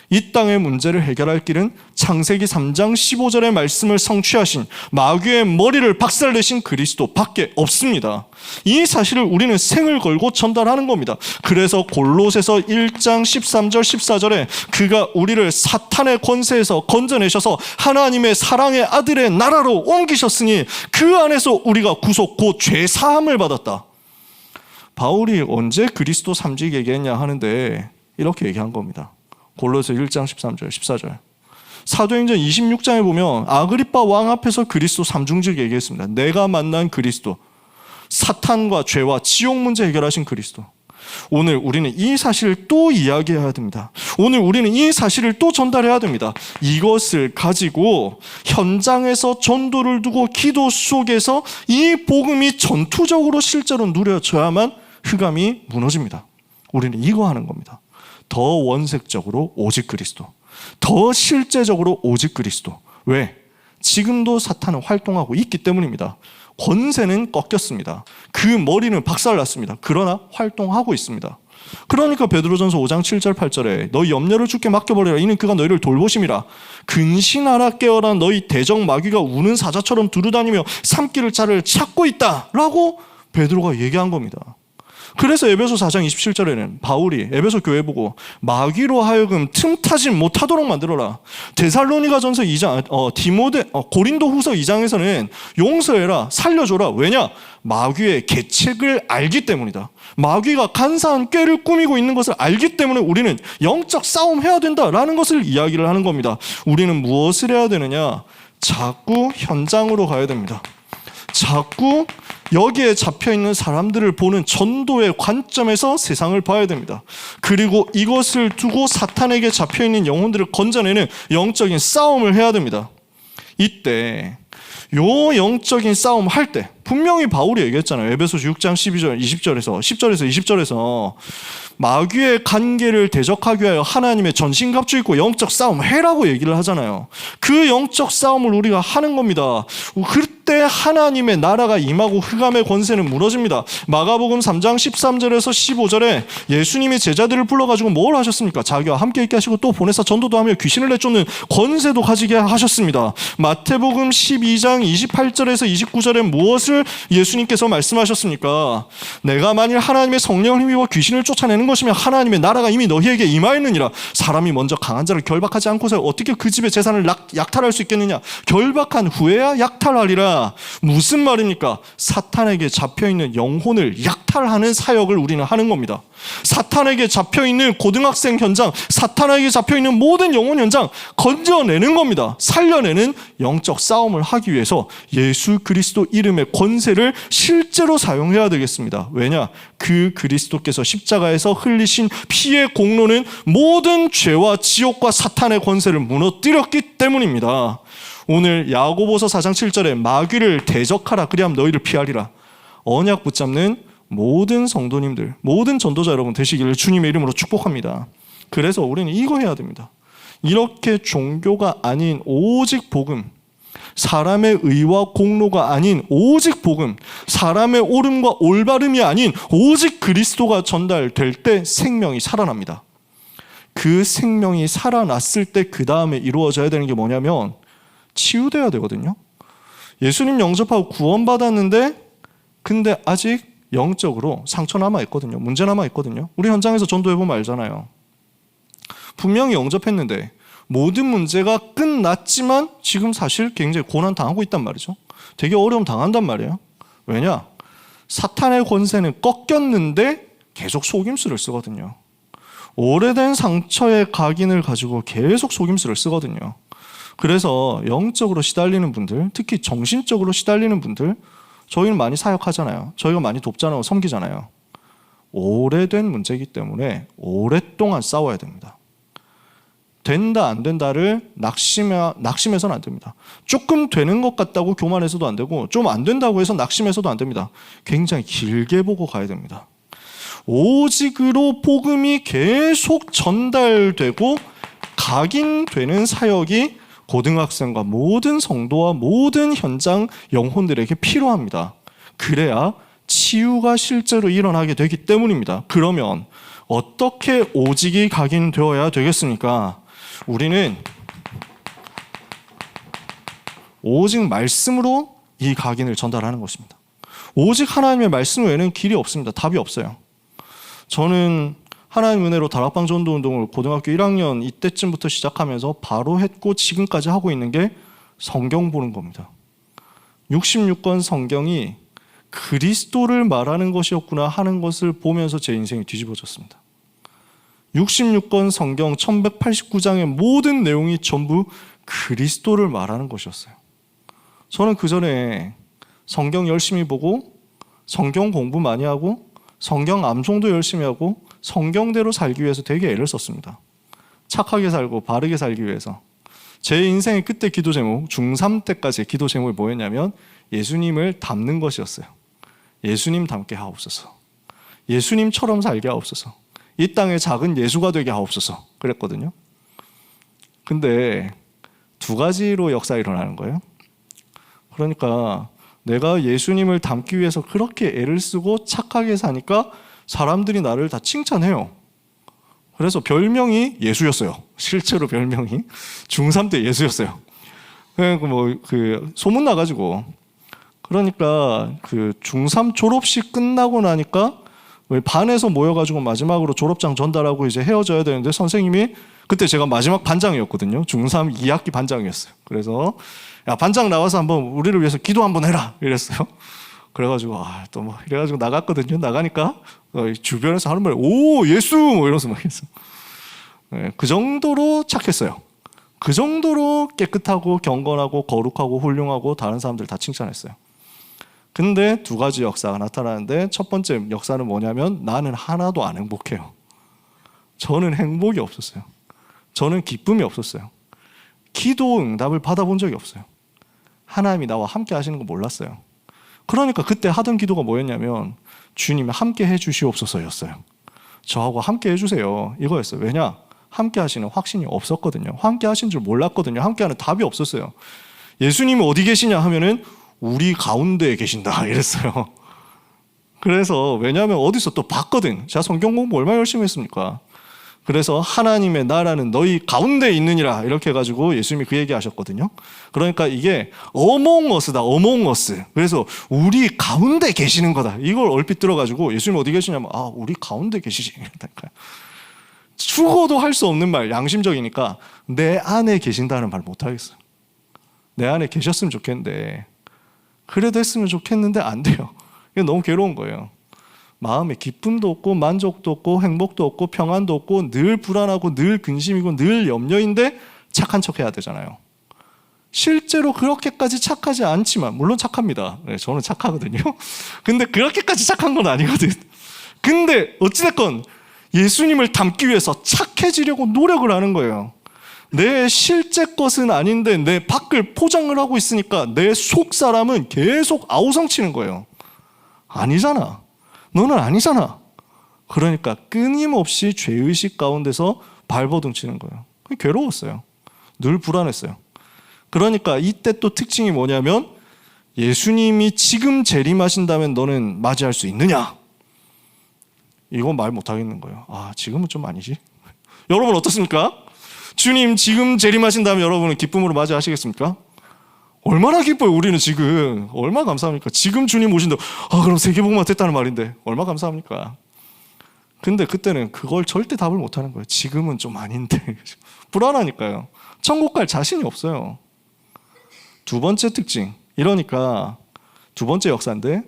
이 땅의 문제를 해결할 길은 창세기 3장 15절의 말씀을 성취하신 마귀의 머리를 박살내신 그리스도밖에 없습니다. 이 사실을 우리는 생을 걸고 전달하는 겁니다. 그래서 골로새서 1장 13절 14절에 그가 우리를 사탄의 권세에서 건져내셔서 하나님의 사랑의 아들의 나라로 옮기셨으니 그 안에서 우리가 구속 곧 죄사함을 받았다. 바울이 언제 그리스도 삼직 얘기했냐 하는데 이렇게 얘기한 겁니다. 골로새 1장 13절 14절. 사도행전 26장에 보면 아그리빠 왕 앞에서 그리스도 삼중직 얘기했습니다. 내가 만난 그리스도, 사탄과 죄와 지옥 문제 해결하신 그리스도. 오늘 우리는 이 사실을 또 이야기해야 됩니다. 오늘 우리는 이 사실을 또 전달해야 됩니다. 이것을 가지고 현장에서 전도를 두고 기도 속에서 이 복음이 전투적으로 실제로 누려져야만 흑암이 무너집니다. 우리는 이거 하는 겁니다. 더 원색적으로 오직 그리스도, 더 실제적으로 오직 그리스도. 왜? 지금도 사탄은 활동하고 있기 때문입니다. 권세는 꺾였습니다. 그 머리는 박살났습니다. 그러나 활동하고 있습니다. 그러니까 베드로전서 5장 7절 8절에 너희 염려를 주께 맡겨버리라. 이는 그가 너희를 돌보심이라. 근신하라 깨어라. 너희 대적 마귀가 우는 사자처럼 두루다니며 삼킬 자를 찾고 있다 라고 베드로가 얘기한 겁니다. 그래서 에베소 4장 27절에는 바울이 에베소 교회 보고 마귀로 하여금 틈타지 못하도록 만들어라. 데살로니가전서 2장 고린도 후서 2장에서는 용서해라, 살려줘라. 왜냐? 마귀의 계책을 알기 때문이다. 마귀가 간사한 꾀를 꾸미고 있는 것을 알기 때문에 우리는 영적 싸움해야 된다라는 것을 이야기를 하는 겁니다. 우리는 무엇을 해야 되느냐? 자꾸 현장으로 가야 됩니다. 자꾸 여기에 잡혀있는 사람들을 보는 전도의 관점에서 세상을 봐야 됩니다. 그리고 이것을 두고 사탄에게 잡혀있는 영혼들을 건져내는 영적인 싸움을 해야 됩니다. 이때 요 영적인 싸움 할 때 분명히 바울이 얘기했잖아요. 에베소서 6장 12절 20절에서 10절에서 20절에서 마귀의 관계를 대적하기 위하여 하나님의 전신갑주 입고 영적 싸움 해라고 얘기를 하잖아요. 그 영적 싸움을 우리가 하는 겁니다. 그때 하나님의 나라가 임하고 흑암의 권세는 무너집니다. 마가복음 3장 13절에서 15절에 예수님이 제자들을 불러가지고 뭘 하셨습니까? 자기와 함께 있게 하시고 또 보내사 전도도 하며 귀신을 내쫓는 권세도 가지게 하셨습니다. 마태복음 12장 28절에서 29절에 무엇을 예수님께서 말씀하셨습니까? 내가 만일 하나님의 성령을 힘입어 귀신을 쫓아내는 것이면 하나님의 나라가 이미 너희에게 임하였느니라. 사람이 먼저 강한 자를 결박하지 않고서 어떻게 그 집의 재산을 약탈할 수 있겠느냐? 결박한 후에야 약탈하리라. 무슨 말입니까? 사탄에게 잡혀있는 영혼을 약탈하는 사역을 우리는 하는 겁니다. 사탄에게 잡혀있는 고등학생 현장, 사탄에게 잡혀있는 모든 영혼 현장 건져내는 겁니다. 살려내는 영적 싸움을 하기 위해서 예수 그리스도 이름의 권세를 실제로 사용해야 되겠습니다. 왜냐? 그 그리스도께서 십자가에서 흘리신 피의 공로는 모든 죄와 지옥과 사탄의 권세를 무너뜨렸기 때문입니다. 오늘 야고보서 4장 7절에 마귀를 대적하라 그리하면 너희를 피하리라. 언약 붙잡는 모든 성도님들, 모든 전도자 여러분 되시기를 주님의 이름으로 축복합니다. 그래서 우리는 이거 해야 됩니다. 이렇게 종교가 아닌 오직 복음, 사람의 의와 공로가 아닌 오직 복음, 사람의 옳음과 올바름이 아닌 오직 그리스도가 전달될 때 생명이 살아납니다. 그 생명이 살아났을 때 그 다음에 이루어져야 되는 게 뭐냐면 치유돼야 되거든요. 예수님 영접하고 구원받았는데 근데 아직 영적으로 상처 남아있거든요. 문제 남아있거든요. 우리 현장에서 전도해보면 알잖아요. 분명히 영접했는데 모든 문제가 끝났지만 지금 사실 굉장히 고난 당하고 있단 말이죠. 되게 어려움 당한단 말이에요. 왜냐? 사탄의 권세는 꺾였는데 계속 속임수를 쓰거든요. 오래된 상처의 각인을 가지고 계속 속임수를 쓰거든요. 그래서 영적으로 시달리는 분들, 특히 정신적으로 시달리는 분들, 저희는 많이 사역하잖아요. 저희가 많이 돕잖아요. 섬기잖아요. 오래된 문제이기 때문에 오랫동안 싸워야 됩니다. 된다 안 된다를 낙심해서는 안 됩니다. 조금 되는 것 같다고 교만해서도 안 되고 좀 안 된다고 해서 낙심해서도 안 됩니다. 굉장히 길게 보고 가야 됩니다. 오직으로 복음이 계속 전달되고 각인되는 사역이 고등학생과 모든 성도와 모든 현장 영혼들에게 필요합니다. 그래야 치유가 실제로 일어나게 되기 때문입니다. 그러면 어떻게 오직이 각인되어야 되겠습니까? 우리는 오직 말씀으로 이 각인을 전달하는 것입니다. 오직 하나님의 말씀 외에는 길이 없습니다. 답이 없어요. 저는 하나님 은혜로 다락방 전도 운동을 고등학교 1학년 이때쯤부터 시작하면서 바로 했고 지금까지 하고 있는 게 성경 보는 겁니다. 66권 성경이 그리스도를 말하는 것이었구나 하는 것을 보면서 제 인생이 뒤집어졌습니다. 66권 성경 1189장의 모든 내용이 전부 그리스도를 말하는 것이었어요. 저는 그 전에 성경 열심히 보고 성경 공부 많이 하고 성경 암송도 열심히 하고 성경대로 살기 위해서 되게 애를 썼습니다. 착하게 살고 바르게 살기 위해서. 제 인생의 그때 기도 제목, 중3 때까지의 기도 제목이 뭐였냐면 예수님을 닮는 것이었어요. 예수님 닮게 하옵소서. 예수님처럼 살게 하옵소서. 이 땅의 작은 예수가 되게 하옵소서. 그랬거든요. 근데 두 가지로 역사가 일어나는 거예요. 그러니까 내가 예수님을 닮기 위해서 그렇게 애를 쓰고 착하게 사니까 사람들이 나를 다 칭찬해요. 그래서 별명이 예수였어요. 실제로 별명이 중3 때 예수였어요. 그 소문 나가지고. 그러니까 그 중3 졸업식 끝나고 나니까 반에서 모여가지고 마지막으로 졸업장 전달하고 이제 헤어져야 되는데 선생님이 그때 제가 마지막 반장이었거든요. 중3 2학기 반장이었어요. 그래서 야, 반장 나와서 한번 우리를 위해서 기도 한번 해라 이랬어요. 그래가지고 또 뭐 이래가지고 나갔거든요. 나가니까 주변에서 하는 말이 오 예수 뭐 이러면서 막 했어. 네, 그 정도로 착했어요. 그 정도로 깨끗하고 경건하고 거룩하고 훌륭하고 다른 사람들 다 칭찬했어요. 근데 두 가지 역사가 나타나는데 첫 번째 역사는 뭐냐면 나는 하나도 안 행복해요. 저는 행복이 없었어요. 저는 기쁨이 없었어요. 기도 응답을 받아본 적이 없어요. 하나님이 나와 함께 하시는 거 몰랐어요. 그러니까 그때 하던 기도가 뭐였냐면 주님이 함께 해주시옵소서였어요. 저하고 함께 해주세요 이거였어요. 왜냐? 함께 하시는 확신이 없었거든요. 함께 하신 줄 몰랐거든요. 함께 하는 답이 없었어요. 예수님이 어디 계시냐 하면은 우리 가운데에 계신다 이랬어요. 그래서 왜냐하면 어디서 또 봤거든. 제가 성경 공부 얼마나 열심히 했습니까? 그래서 하나님의 나라는 너희 가운데 있느니라 이렇게 해가지고 예수님이 그 얘기 하셨거든요. 그러니까 이게 어몽어스다. 어몽어스. 그래서 우리 가운데 계시는 거다. 이걸 얼핏 들어가지고 예수님 어디 계시냐면 우리 가운데 계시지. 이랬다니까요. 죽어도 할 수 없는 말, 양심적이니까 내 안에 계신다는 말 못하겠어요. 내 안에 계셨으면 좋겠는데 그래도 했으면 좋겠는데 안 돼요. 이게 너무 괴로운 거예요. 마음에 기쁨도 없고 만족도 없고 행복도 없고 평안도 없고 늘 불안하고 늘 근심이고 늘 염려인데 착한 척 해야 되잖아요. 실제로 그렇게까지 착하지 않지만 물론 착합니다. 네, 저는 착하거든요. 근데 그렇게까지 착한 건 아니거든. 근데 어찌됐건 예수님을 닮기 위해서 착해지려고 노력을 하는 거예요. 내 실제 것은 아닌데 내 밖을 포장을 하고 있으니까 내 속 사람은 계속 아우성치는 거예요. 아니잖아. 너는 아니잖아. 그러니까 끊임없이 죄의식 가운데서 발버둥 치는 거예요. 괴로웠어요. 늘 불안했어요. 그러니까 이때 또 특징이 뭐냐면 예수님이 지금 재림하신다면 너는 맞이할 수 있느냐? 이건 말 못하겠는 거예요. 지금은 좀 아니지. 여러분 어떻습니까? 주님 지금 재림하신다면 여러분은 기쁨으로 맞이하시겠습니까? 얼마나 기뻐요. 우리는 지금 얼마나 감사합니까? 지금 주님 오신다. 그럼 세계복음화 됐다는 말인데 얼마나 감사합니까? 근데 그때는 그걸 절대 답을 못하는 거예요. 지금은 좀 아닌데 불안하니까요. 천국 갈 자신이 없어요. 두 번째 특징. 이러니까 두 번째 역사인데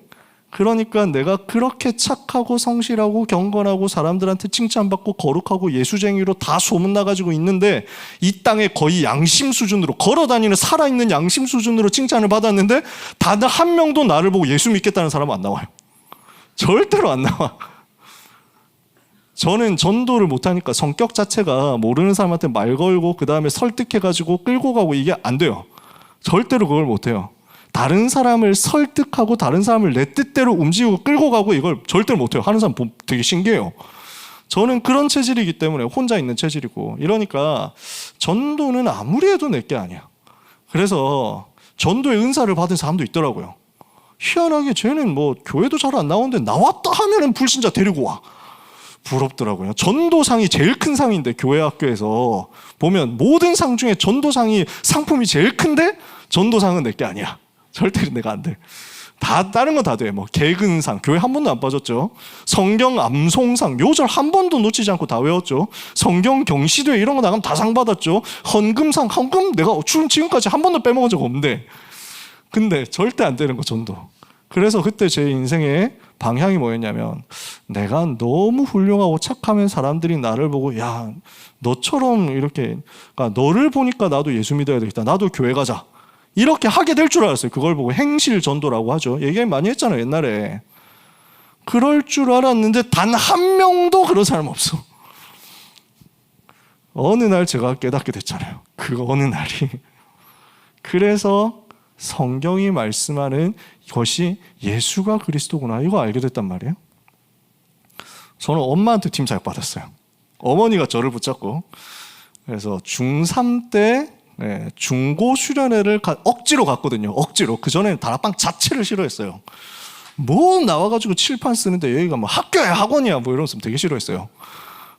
그러니까 내가 그렇게 착하고 성실하고 경건하고 사람들한테 칭찬받고 거룩하고 예수쟁이로 다 소문나가지고 있는데 이 땅에 거의 양심 수준으로 걸어다니는 살아있는 양심 수준으로 칭찬을 받았는데 단 한 명도 나를 보고 예수 믿겠다는 사람은 안 나와요. 절대로 안 나와. 저는 전도를 못하니까 성격 자체가 모르는 사람한테 말 걸고 그 다음에 설득해가지고 끌고 가고 이게 안 돼요. 절대로 그걸 못해요. 다른 사람을 설득하고 다른 사람을 내 뜻대로 움직이고 끌고 가고 이걸 절대로 못해요. 하는 사람 보면 되게 신기해요. 저는 그런 체질이기 때문에 혼자 있는 체질이고 이러니까 전도는 아무리 해도 내게 아니야. 그래서 전도의 은사를 받은 사람도 있더라고요. 희한하게 쟤는 뭐 교회도 잘 안 나오는데 나왔다 하면은 불신자 데리고 와. 부럽더라고요. 전도상이 제일 큰 상인데, 교회 학교에서 보면 모든 상 중에 전도상이 상품이 제일 큰데 전도상은 내게 아니야. 절대 내가 안 돼. 다 다른 건 다 돼. 뭐 개근상, 교회 한 번도 안 빠졌죠. 성경 암송상, 요절 한 번도 놓치지 않고 다 외웠죠. 성경 경시대 이런 거 나가면 다 상 받았죠. 헌금상, 헌금 내가 지금까지 한 번도 빼먹은 적 없는데, 근데 절대 안 되는 거, 전도. 그래서 그때 제 인생의 방향이 뭐였냐면, 내가 너무 훌륭하고 착하면 사람들이 나를 보고, 야, 너처럼 이렇게, 그러니까 너를 보니까 나도 예수 믿어야 되겠다, 나도 교회 가자, 이렇게 하게 될 줄 알았어요. 그걸 보고 행실 전도라고 하죠. 얘기 많이 했잖아요, 옛날에. 그럴 줄 알았는데 단 한 명도 그런 사람 없어. 어느 날 제가 깨닫게 됐잖아요. 그 어느 날이. 그래서 성경이 말씀하는 것이 예수가 그리스도구나, 이거 알게 됐단 말이에요. 저는 엄마한테 팀 잘 받았어요. 어머니가 저를 붙잡고, 그래서 중3 때 중고 수련회를 억지로 갔거든요. 억지로. 그전에는 다락방 자체를 싫어했어요. 뭐 나와가지고 칠판 쓰는데 여기가 뭐 학교야 학원이야 뭐 이러면서 되게 싫어했어요.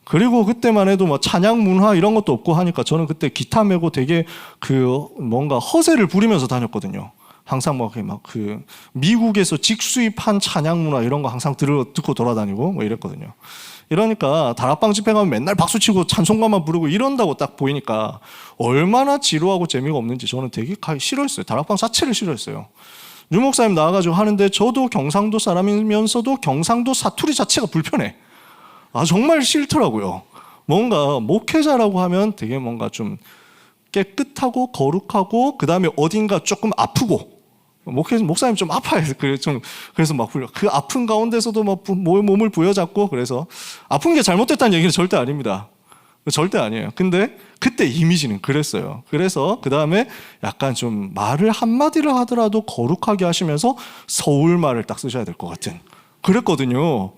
그리고 그때만 해도 뭐 찬양 문화 이런 것도 없고 하니까 저는 그때 기타 메고 되게 그 뭔가 허세를 부리면서 다녔거든요. 항상 막 그 미국에서 직수입한 찬양 문화 이런 거 항상 듣고 돌아다니고 뭐 이랬거든요. 이러니까 다락방 집회 가면 맨날 박수치고 찬송가만 부르고 이런다고 딱 보이니까 얼마나 지루하고 재미가 없는지 저는 되게 싫어했어요. 다락방 자체를 싫어했어요. 유 목사님 나와가지고 하는데 저도 경상도 사람이면서도 경상도 사투리 자체가 불편해. 정말 싫더라고요. 뭔가 목회자라고 하면 되게 뭔가 좀 깨끗하고 거룩하고 그 다음에 어딘가 조금 아프고, 목사님 좀 아파요. 그래서 막 그 아픈 가운데서도 막 몸을 부여잡고, 그래서 아픈 게 잘못됐다는 얘기는 절대 아닙니다. 절대 아니에요. 근데 그때 이미지는 그랬어요. 그래서 그 다음에 약간 좀 말을 한마디를 하더라도 거룩하게 하시면서 서울말을 딱 쓰셔야 될 것 같은, 그랬거든요.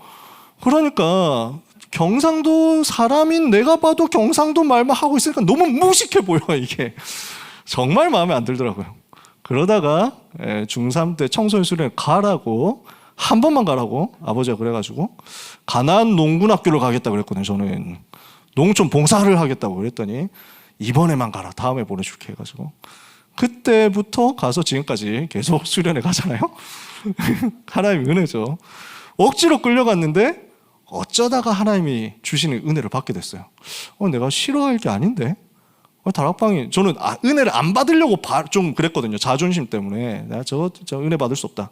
그러니까 경상도 사람인 내가 봐도 경상도 말만 하고 있으니까 너무 무식해 보여. 이게 정말 마음에 안 들더라고요. 그러다가 중3 때 청소년 수련회 가라고, 한 번만 가라고 아버지가 그래가지고 가나안 농군학교를 가겠다 그랬거든요. 저는 농촌 봉사를 하겠다고 그랬더니 이번에만 가라, 다음에 보내줄게 해가지고 그때부터 가서 지금까지 계속 수련회 가잖아요. 하나님의 은혜죠. 억지로 끌려갔는데 어쩌다가 하나님이 주시는 은혜를 받게 됐어요. 내가 싫어할 게 아닌데, 다락방이, 저는 은혜를 안 받으려고 좀 그랬거든요. 자존심 때문에. 내가 저 은혜 받을 수 없다.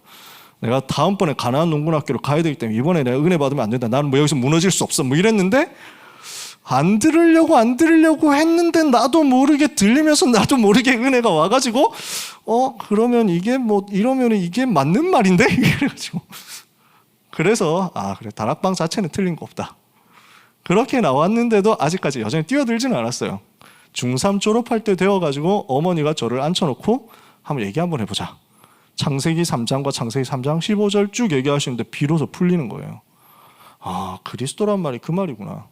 내가 다음번에 가나안 농군학교를 가야 되기 때문에 이번에 내가 은혜 받으면 안 된다. 나는 뭐 여기서 무너질 수 없어. 뭐 이랬는데, 안 들으려고 했는데 나도 모르게 들리면서 나도 모르게 은혜가 와가지고, 그러면 이게 뭐 이러면 이게 맞는 말인데? 이래가지고. 그래서 그래, 다락방 자체는 틀린 거 없다. 그렇게 나왔는데도 아직까지 여전히 뛰어들지는 않았어요. 중3 졸업할 때 되어가지고 어머니가 저를 앉혀놓고 한번 얘기 한번 해보자. 창세기 3장과 창세기 3장 15절 쭉 얘기하시는데 비로소 풀리는 거예요. 그리스도란 말이 그 말이구나.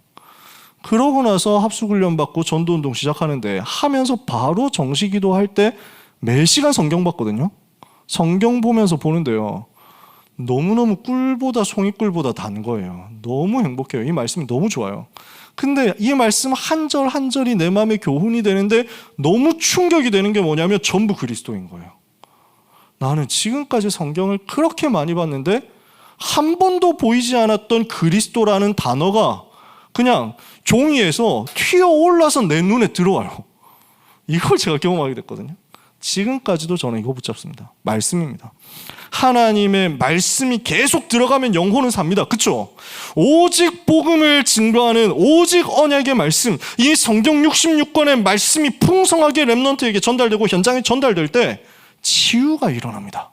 그러고 나서 합숙훈련 받고 전도운동 시작하는데, 하면서 바로 정시기도 할 때 매 시간 성경 봤거든요. 성경 보면서 보는데요, 너무너무 꿀보다 송이꿀보다 단 거예요. 너무 행복해요. 이 말씀이 너무 좋아요. 근데 이 말씀 한 절 한 절이 내 마음에 교훈이 되는데 너무 충격이 되는 게 뭐냐면 전부 그리스도인 거예요. 나는 지금까지 성경을 그렇게 많이 봤는데 한 번도 보이지 않았던 그리스도라는 단어가 그냥 종이에서 튀어올라서 내 눈에 들어와요. 이걸 제가 경험하게 됐거든요. 지금까지도 저는 이거 붙잡습니다. 말씀입니다. 하나님의 말씀이 계속 들어가면 영혼은 삽니다. 그렇죠? 오직 복음을 증거하는 오직 언약의 말씀, 이 성경 66권의 말씀이 풍성하게 렘넌트에게 전달되고 현장에 전달될 때 치유가 일어납니다.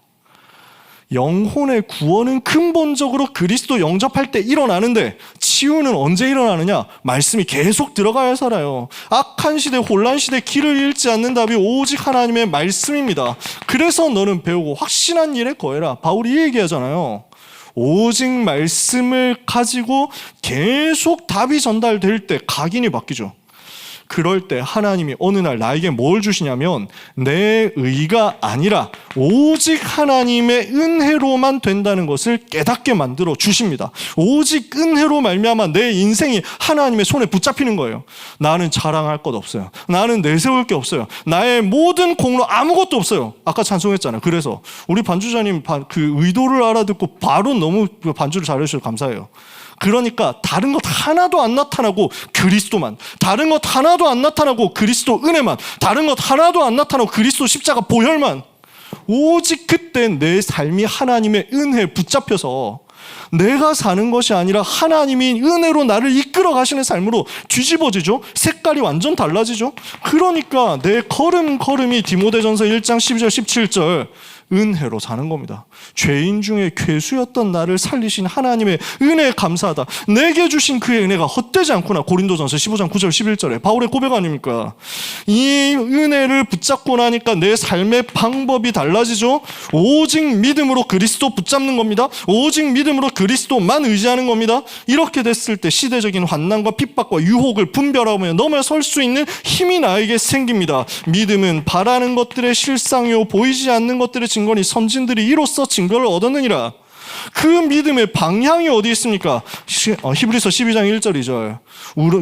영혼의 구원은 근본적으로 그리스도 영접할 때 일어나는데 치유는 언제 일어나느냐? 말씀이 계속 들어가야 살아요. 악한 시대, 혼란 시대 길을 잃지 않는 답이 오직 하나님의 말씀입니다. 그래서 너는 배우고 확신한 일에 거해라. 바울이 이 얘기하잖아요. 오직 말씀을 가지고 계속 답이 전달될 때 각인이 바뀌죠. 그럴 때 하나님이 어느 날 나에게 뭘 주시냐면 내 의가 아니라 오직 하나님의 은혜로만 된다는 것을 깨닫게 만들어 주십니다. 오직 은혜로 말미암아 내 인생이 하나님의 손에 붙잡히는 거예요. 나는 자랑할 것 없어요. 나는 내세울 게 없어요. 나의 모든 공로 아무것도 없어요. 아까 찬송했잖아요. 그래서 우리 반주자님 그 의도를 알아듣고 바로 너무 반주를 잘해주셔서 감사해요. 그러니까 다른 것 하나도 안 나타나고 그리스도만, 다른 것 하나도 안 나타나고 그리스도 은혜만, 다른 것 하나도 안 나타나고 그리스도 십자가 보혈만, 오직 그때 내 삶이 하나님의 은혜에 붙잡혀서 내가 사는 것이 아니라 하나님이 은혜로 나를 이끌어 가시는 삶으로 뒤집어지죠. 색깔이 완전 달라지죠. 그러니까 내 걸음걸음이 디모데전서 1장 12절 17절 은혜로 사는 겁니다. 죄인 중에 괴수였던 나를 살리신 하나님의 은혜에 감사하다. 내게 주신 그의 은혜가 헛되지 않구나. 고린도전서 15장 9절 11절에 바울의 고백 아닙니까? 이 은혜를 붙잡고 나니까 내 삶의 방법이 달라지죠. 오직 믿음으로 그리스도 붙잡는 겁니다. 오직 믿음으로 그리스도만 의지하는 겁니다. 이렇게 됐을 때 시대적인 환난과 핍박과 유혹을 분별하며 넘어설 수 있는 힘이 나에게 생깁니다. 믿음은 바라는 것들의 실상이요 보이지 않는 것들의 증거니 선진들이 이로써 증거를 얻었느니라. 그 믿음의 방향이 어디 있습니까? 히브리서 12장 1절 2절.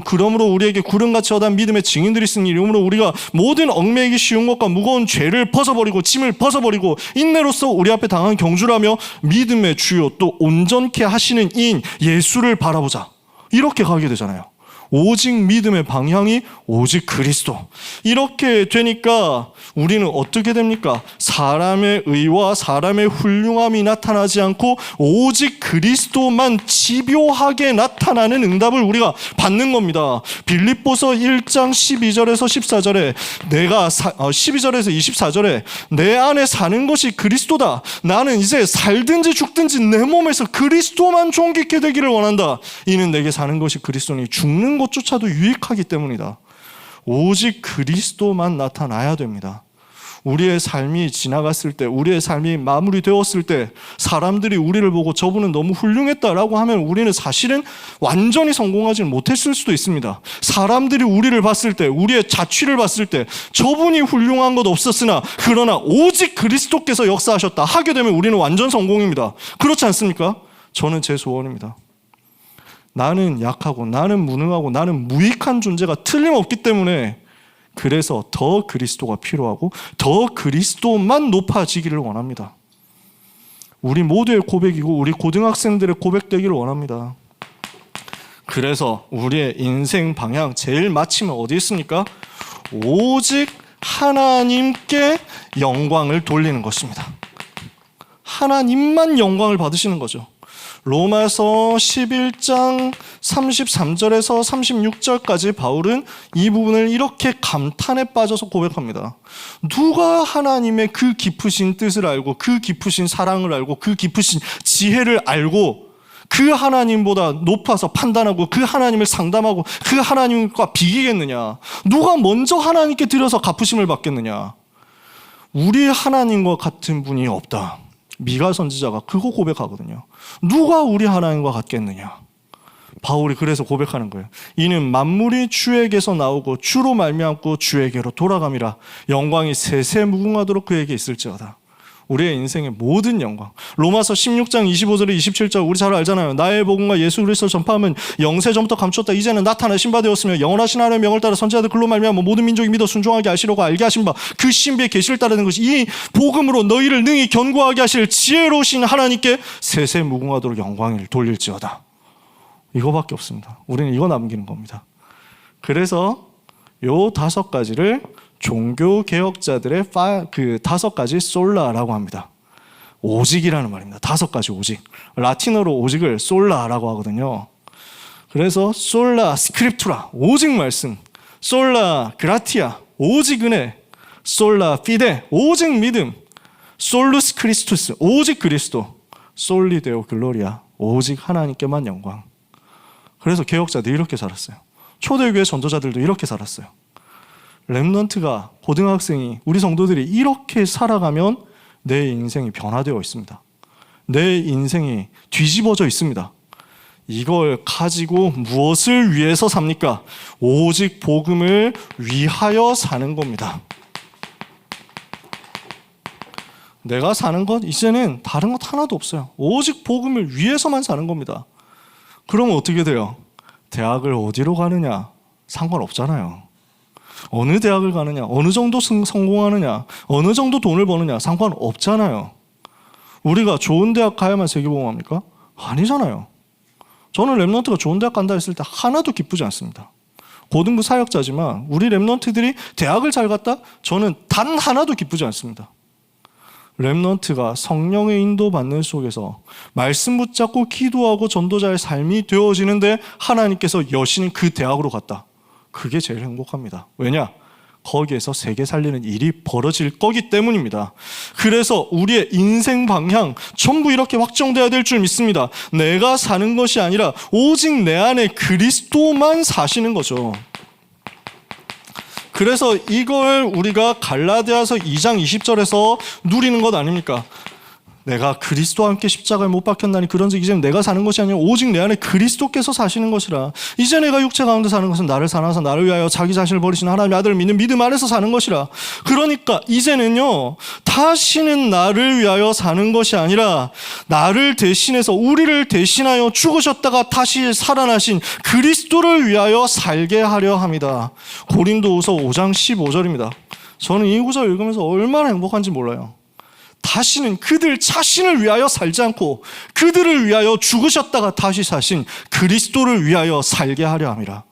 그러므로 우리에게 구름같이 허다한 믿음의 증인들이 있으니 이러므로 우리가 모든 얽매이기 쉬운 것과 무거운 죄를 벗어버리고 짐을 벗어버리고 인내로서 우리 앞에 당한 경주라며 믿음의 주요 또 온전케 하시는 이인 예수를 바라보자. 이렇게 가게 되잖아요. 오직 믿음의 방향이 오직 그리스도. 이렇게 되니까 우리는 어떻게 됩니까? 사람의 의와 사람의 훌륭함이 나타나지 않고 오직 그리스도만 집요하게 나타나는 응답을 우리가 받는 겁니다. 빌립보서 1장 12절에서 14절에 12절에서 24절에 내 안에 사는 것이 그리스도다. 나는 이제 살든지 죽든지 내 몸에서 그리스도만 존귀케 되기를 원한다. 이는 내게 사는 것이 그리스도니 죽는 것조차도 유익하기 때문이다. 오직 그리스도만 나타나야 됩니다. 우리의 삶이 지나갔을 때, 우리의 삶이 마무리되었을 때 사람들이 우리를 보고 저분은 너무 훌륭했다라고 하면 우리는 사실은 완전히 성공하지는 못했을 수도 있습니다. 사람들이 우리를 봤을 때, 우리의 자취를 봤을 때 저분이 훌륭한 것 없었으나 그러나 오직 그리스도께서 역사하셨다 하게 되면 우리는 완전 성공입니다. 그렇지 않습니까? 저는 제 소원입니다. 나는 약하고 나는 무능하고 나는 무익한 존재가 틀림없기 때문에 그래서 더 그리스도가 필요하고 더 그리스도만 높아지기를 원합니다. 우리 모두의 고백이고 우리 고등학생들의 고백되기를 원합니다. 그래서 우리의 인생 방향 제일 마침은 어디 있습니까? 오직 하나님께 영광을 돌리는 것입니다. 하나님만 영광을 받으시는 거죠. 로마서 11장 33절에서 36절까지 바울은 이 부분을 이렇게 감탄에 빠져서 고백합니다. 누가 하나님의 그 깊으신 뜻을 알고 그 깊으신 사랑을 알고 그 깊으신 지혜를 알고 그 하나님보다 높아서 판단하고 그 하나님을 상담하고 그 하나님과 비기겠느냐? 누가 먼저 하나님께 드려서 갚으심을 받겠느냐? 우리 하나님과 같은 분이 없다. 미가 선지자가 그거 고백하거든요. 누가 우리 하나님과 같겠느냐? 바울이 그래서 고백하는 거예요. 이는 만물이 주에게서 나오고 주로 말미암고 주에게로 돌아감이라. 영광이 세세 무궁하도록 그에게 있을지어다. 우리의 인생의 모든 영광. 로마서 16장 25절에 27절 우리 잘 알잖아요. 나의 복음과 예수 그리스도를 전파하면 영세전부터 감추었다. 이제는 나타나신 바 되었으며 영원하신 하나님의 명을 따라 선지자들 글로 말미암아 모든 민족이 믿어 순종하게 하시려고 알게 하신 바 그 신비의 계시를 따르는 것이 이 복음으로 너희를 능히 견고하게 하실 지혜로우신 하나님께 세세 무궁하도록 영광을 돌릴지어다. 이거밖에 없습니다. 우리는 이거 남기는 겁니다. 그래서 요 5가지를 종교 개혁자들의 그 5가지 솔라라고 합니다. 오직이라는 말입니다. 5가지 오직. 라틴어로 오직을 솔라라고 하거든요. 그래서 솔라 스크립투라 오직 말씀, 솔라 그라티아 오직 은혜, 솔라 피데 오직 믿음, 솔루스 크리스투스 오직 그리스도, 솔리 데오 글로리아 오직 하나님께만 영광. 그래서 개혁자들이 이렇게 살았어요. 초대교회 전도자들도 이렇게 살았어요. 렘넌트가, 고등학생이, 우리 성도들이 이렇게 살아가면 내 인생이 변화되어 있습니다. 내 인생이 뒤집어져 있습니다. 이걸 가지고 무엇을 위해서 삽니까? 오직 복음을 위하여 사는 겁니다. 내가 사는 것 이제는 다른 것 하나도 없어요. 오직 복음을 위해서만 사는 겁니다. 그러면 어떻게 돼요? 대학을 어디로 가느냐 상관없잖아요. 어느 대학을 가느냐, 어느 정도 성공하느냐, 어느 정도 돈을 버느냐 상관없잖아요. 우리가 좋은 대학 가야만 세계복음합니까? 아니잖아요. 저는 랩런트가 좋은 대학 간다 했을 때 하나도 기쁘지 않습니다. 고등부 사역자지만 우리 랩런트들이 대학을 잘 갔다? 저는 단 하나도 기쁘지 않습니다. 랩런트가 성령의 인도받는 속에서 말씀 붙잡고 기도하고 전도자의 삶이 되어지는데 하나님께서 여신은 그 대학으로 갔다. 그게 제일 행복합니다. 왜냐? 거기에서 세계 살리는 일이 벌어질 거기 때문입니다. 그래서 우리의 인생 방향 전부 이렇게 확정돼야 될 줄 믿습니다. 내가 사는 것이 아니라 오직 내 안에 그리스도만 사시는 거죠. 그래서 이걸 우리가 갈라디아서 2장 20절에서 누리는 것 아닙니까? 내가 그리스도와 함께 십자가에 못 박혔나니 그런즉 이제는 내가 사는 것이 아니라 오직 내 안에 그리스도께서 사시는 것이라. 이제 내가 육체 가운데 사는 것은 나를 사랑하사 나를 위하여 자기 자신을 버리신 하나님의 아들을 믿는 믿음 안에서 사는 것이라. 그러니까 이제는요, 다시는 나를 위하여 사는 것이 아니라 나를 대신해서 우리를 대신하여 죽으셨다가 다시 살아나신 그리스도를 위하여 살게 하려 합니다. 고린도후서 5장 15절입니다. 저는 이 구절 읽으면서 얼마나 행복한지 몰라요. 다시는 그들 자신을 위하여 살지 않고 그들을 위하여 죽으셨다가 다시 사신 그리스도를 위하여 살게 하려 함이라.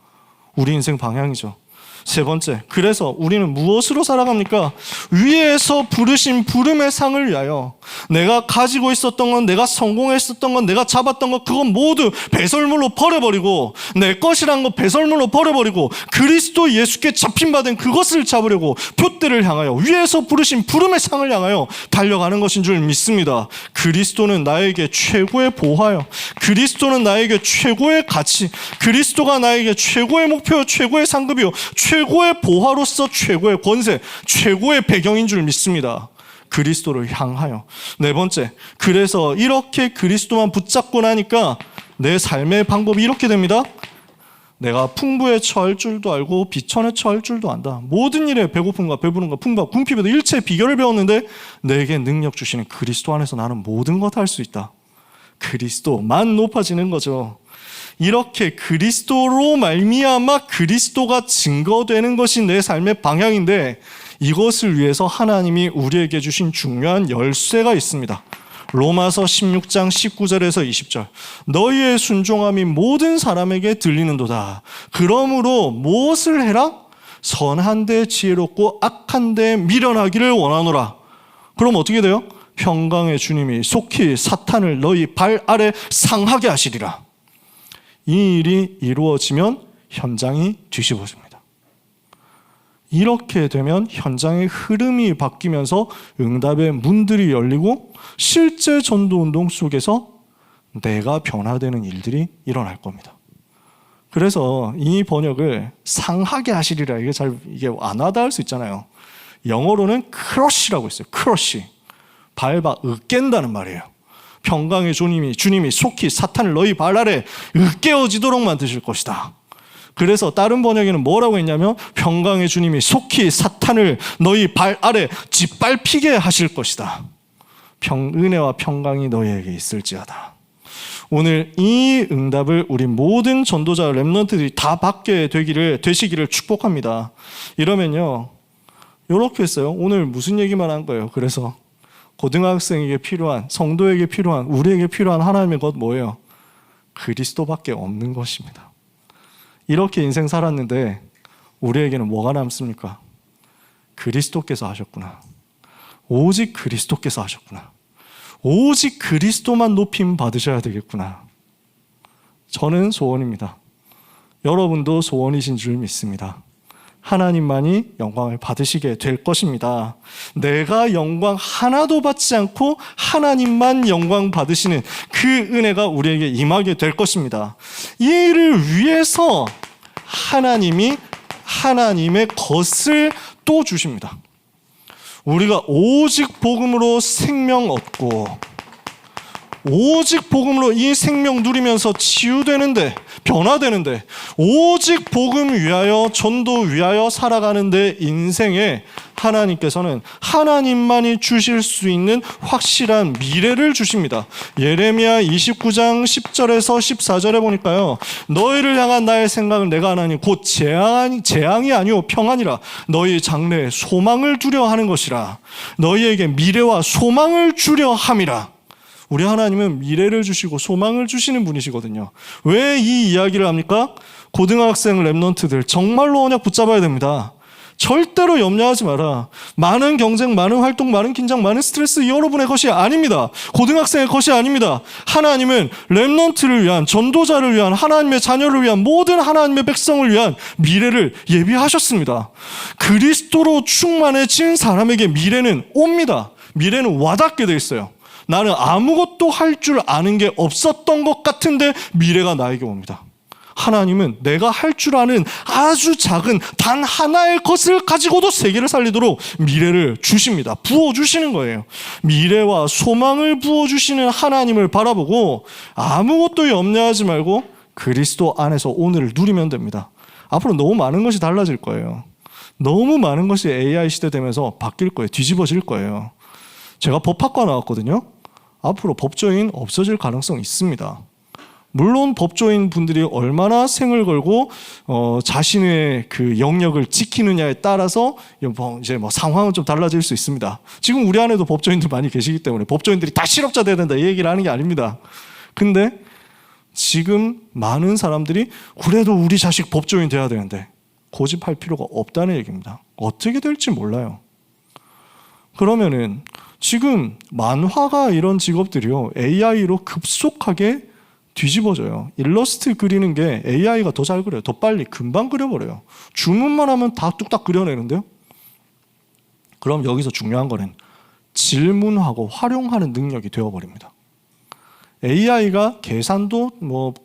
우리 인생 방향이죠. 세 번째, 그래서 우리는 무엇으로 살아갑니까? 위에서 부르신 부름의 상을 위하여. 내가 가지고 있었던 건, 내가 성공했었던 건, 내가 잡았던 것, 그건 모두 배설물로 버려버리고, 내 것이란 거 배설물로 버려버리고 그리스도 예수께 잡힌 바 된 그것을 잡으려고 표대를 향하여 위에서 부르신 부름의 상을 향하여 달려가는 것인 줄 믿습니다. 그리스도는 나에게 최고의 보화요, 그리스도는 나에게 최고의 가치, 그리스도가 나에게 최고의 목표, 최고의 상급이요, 최고의 보화로서 최고의 권세, 최고의 배경인 줄 믿습니다. 그리스도를 향하여. 네 번째, 그래서 이렇게 그리스도만 붙잡고 나니까 내 삶의 방법이 이렇게 됩니다. 내가 풍부에 처할 줄도 알고 비천에 처할 줄도 안다. 모든 일에 배고픔과 배부름과 풍부와 궁핍에도 일체의 비결을 배웠는데 내게 능력 주시는 그리스도 안에서 나는 모든 것 할 수 있다. 그리스도만 높아지는 거죠. 이렇게 그리스도로 말미암아 그리스도가 증거되는 것이 내 삶의 방향인데, 이것을 위해서 하나님이 우리에게 주신 중요한 열쇠가 있습니다. 로마서 16장 19절에서 20절. 너희의 순종함이 모든 사람에게 들리는도다. 그러므로 무엇을 해라? 선한데 지혜롭고 악한데 미련하기를 원하노라. 그럼 어떻게 돼요? 평강의 주님이 속히 사탄을 너희 발 아래 상하게 하시리라. 이 일이 이루어지면 현장이 뒤집어집니다. 이렇게 되면 현장의 흐름이 바뀌면서 응답의 문들이 열리고 실제 전도운동 속에서 내가 변화되는 일들이 일어날 겁니다. 그래서 이 번역을 상하게 하시리라, 이게 안 와닿을 수 있잖아요. 영어로는 크러쉬라고 있어요. 크러쉬. 밟아 으깬다는 말이에요. 평강의 주님이 속히 사탄을 너희 발 아래 으깨어지도록 만드실 것이다. 그래서 다른 번역에는 뭐라고 했냐면 평강의 주님이 속히 사탄을 너희 발 아래 짓밟히게 하실 것이다. 은혜와 평강이 너희에게 있을지어다. 오늘 이 응답을 우리 모든 전도자 랩런트들이 다 받게 되시기를 축복합니다. 이러면요, 이렇게 했어요. 오늘 무슨 얘기만 한 거예요? 그래서 고등학생에게 필요한, 성도에게 필요한, 우리에게 필요한 하나님의 것 뭐예요? 그리스도밖에 없는 것입니다. 이렇게 인생 살았는데 우리에게는 뭐가 남습니까? 그리스도께서 하셨구나. 오직 그리스도께서 하셨구나. 오직 그리스도만 높임 받으셔야 되겠구나. 저는 소원입니다. 여러분도 소원이신 줄 믿습니다. 하나님만이 영광을 받으시게 될 것입니다. 내가 영광 하나도 받지 않고 하나님만 영광 받으시는 그 은혜가 우리에게 임하게 될 것입니다. 이 일을 위해서 하나님이 하나님의 것을 또 주십니다. 우리가 오직 복음으로 생명 얻고 오직 복음으로 이 생명 누리면서 치유되는데, 변화되는데, 오직 복음 위하여, 전도 위하여 살아가는데 인생에 하나님께서는 하나님만이 주실 수 있는 확실한 미래를 주십니다. 예레미야 29장 10절에서 14절에 보니까요, 너희를 향한 나의 생각을 내가 하나니 곧 재앙이 아니오 평안이라. 너희 장래에 소망을 두려 하는 것이라. 너희에게 미래와 소망을 주려 함이라. 우리 하나님은 미래를 주시고 소망을 주시는 분이시거든요. 왜 이 이야기를 합니까? 고등학생 랩런트들 정말로 언약 붙잡아야 됩니다. 절대로 염려하지 마라. 많은 경쟁, 많은 활동, 많은 긴장, 많은 스트레스 여러분의 것이 아닙니다. 고등학생의 것이 아닙니다. 하나님은 랩런트를 위한, 전도자를 위한, 하나님의 자녀를 위한, 모든 하나님의 백성을 위한 미래를 예비하셨습니다. 그리스도로 충만해진 사람에게 미래는 옵니다. 미래는 와닿게 돼 있어요. 나는 아무것도 할 줄 아는 게 없었던 것 같은데 미래가 나에게 옵니다. 하나님은 내가 할 줄 아는 아주 작은 단 하나의 것을 가지고도 세계를 살리도록 미래를 주십니다. 부어주시는 거예요. 미래와 소망을 부어주시는 하나님을 바라보고 아무것도 염려하지 말고 그리스도 안에서 오늘을 누리면 됩니다. 앞으로 너무 많은 것이 달라질 거예요. 너무 많은 것이 AI 시대 되면서 바뀔 거예요. 뒤집어질 거예요. 제가 법학과 나왔거든요. 앞으로 법조인 없어질 가능성이 있습니다. 물론 법조인 분들이 얼마나 생을 걸고 자신의 그 영역을 지키느냐에 따라서 이제 상황은 좀 달라질 수 있습니다. 지금 우리 안에도 법조인들 많이 계시기 때문에 법조인들이 다 실업자 돼야 된다 이 얘기를 하는 게 아닙니다. 근데 지금 많은 사람들이 그래도 우리 자식 법조인 돼야 되는데 고집할 필요가 없다는 얘기입니다. 어떻게 될지 몰라요. 그러면은 지금 만화가 이런 직업들이요 AI로 급속하게 뒤집어져요. 일러스트 그리는 게 AI가 더 잘 그려요. 더 빨리 금방 그려버려요. 주문만 하면 다 뚝딱 그려내는데요. 그럼 여기서 중요한 거는 질문하고 활용하는 능력이 되어버립니다. AI가 계산도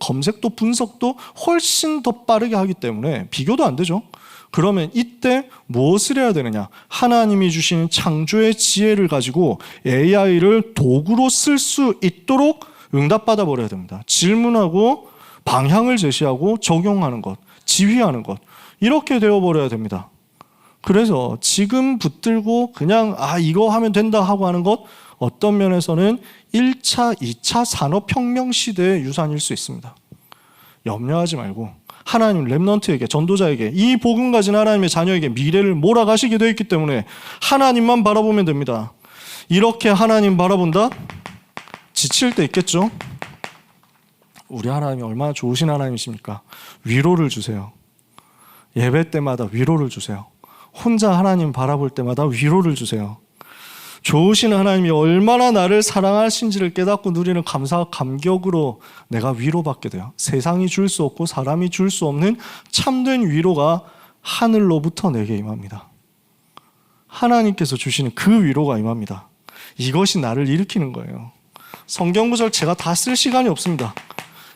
검색도 분석도 훨씬 더 빠르게 하기 때문에 비교도 안 되죠. 그러면 이때 무엇을 해야 되느냐? 하나님이 주신 창조의 지혜를 가지고 AI를 도구로 쓸 수 있도록 응답받아 버려야 됩니다. 질문하고 방향을 제시하고 적용하는 것, 지휘하는 것, 이렇게 되어버려야 됩니다. 그래서 지금 붙들고 그냥 이거 하면 된다 하고 하는 것, 어떤 면에서는 1차, 2차 산업혁명 시대의 유산일 수 있습니다. 염려하지 말고 하나님 렘넌트에게, 전도자에게, 이 복음 가진 하나님의 자녀에게 미래를 몰아가시게 되어 있기 때문에 하나님만 바라보면 됩니다. 이렇게 하나님 바라본다? 지칠 때 있겠죠? 우리 하나님이 얼마나 좋으신 하나님이십니까? 위로를 주세요. 예배 때마다 위로를 주세요. 혼자 하나님 바라볼 때마다 위로를 주세요. 좋으신 하나님이 얼마나 나를 사랑하신지를 깨닫고 누리는 감사와 감격으로 내가 위로받게 돼요. 세상이 줄 수 없고 사람이 줄 수 없는 참된 위로가 하늘로부터 내게 임합니다. 하나님께서 주시는 그 위로가 임합니다. 이것이 나를 일으키는 거예요. 성경구절 제가 다 쓸 시간이 없습니다.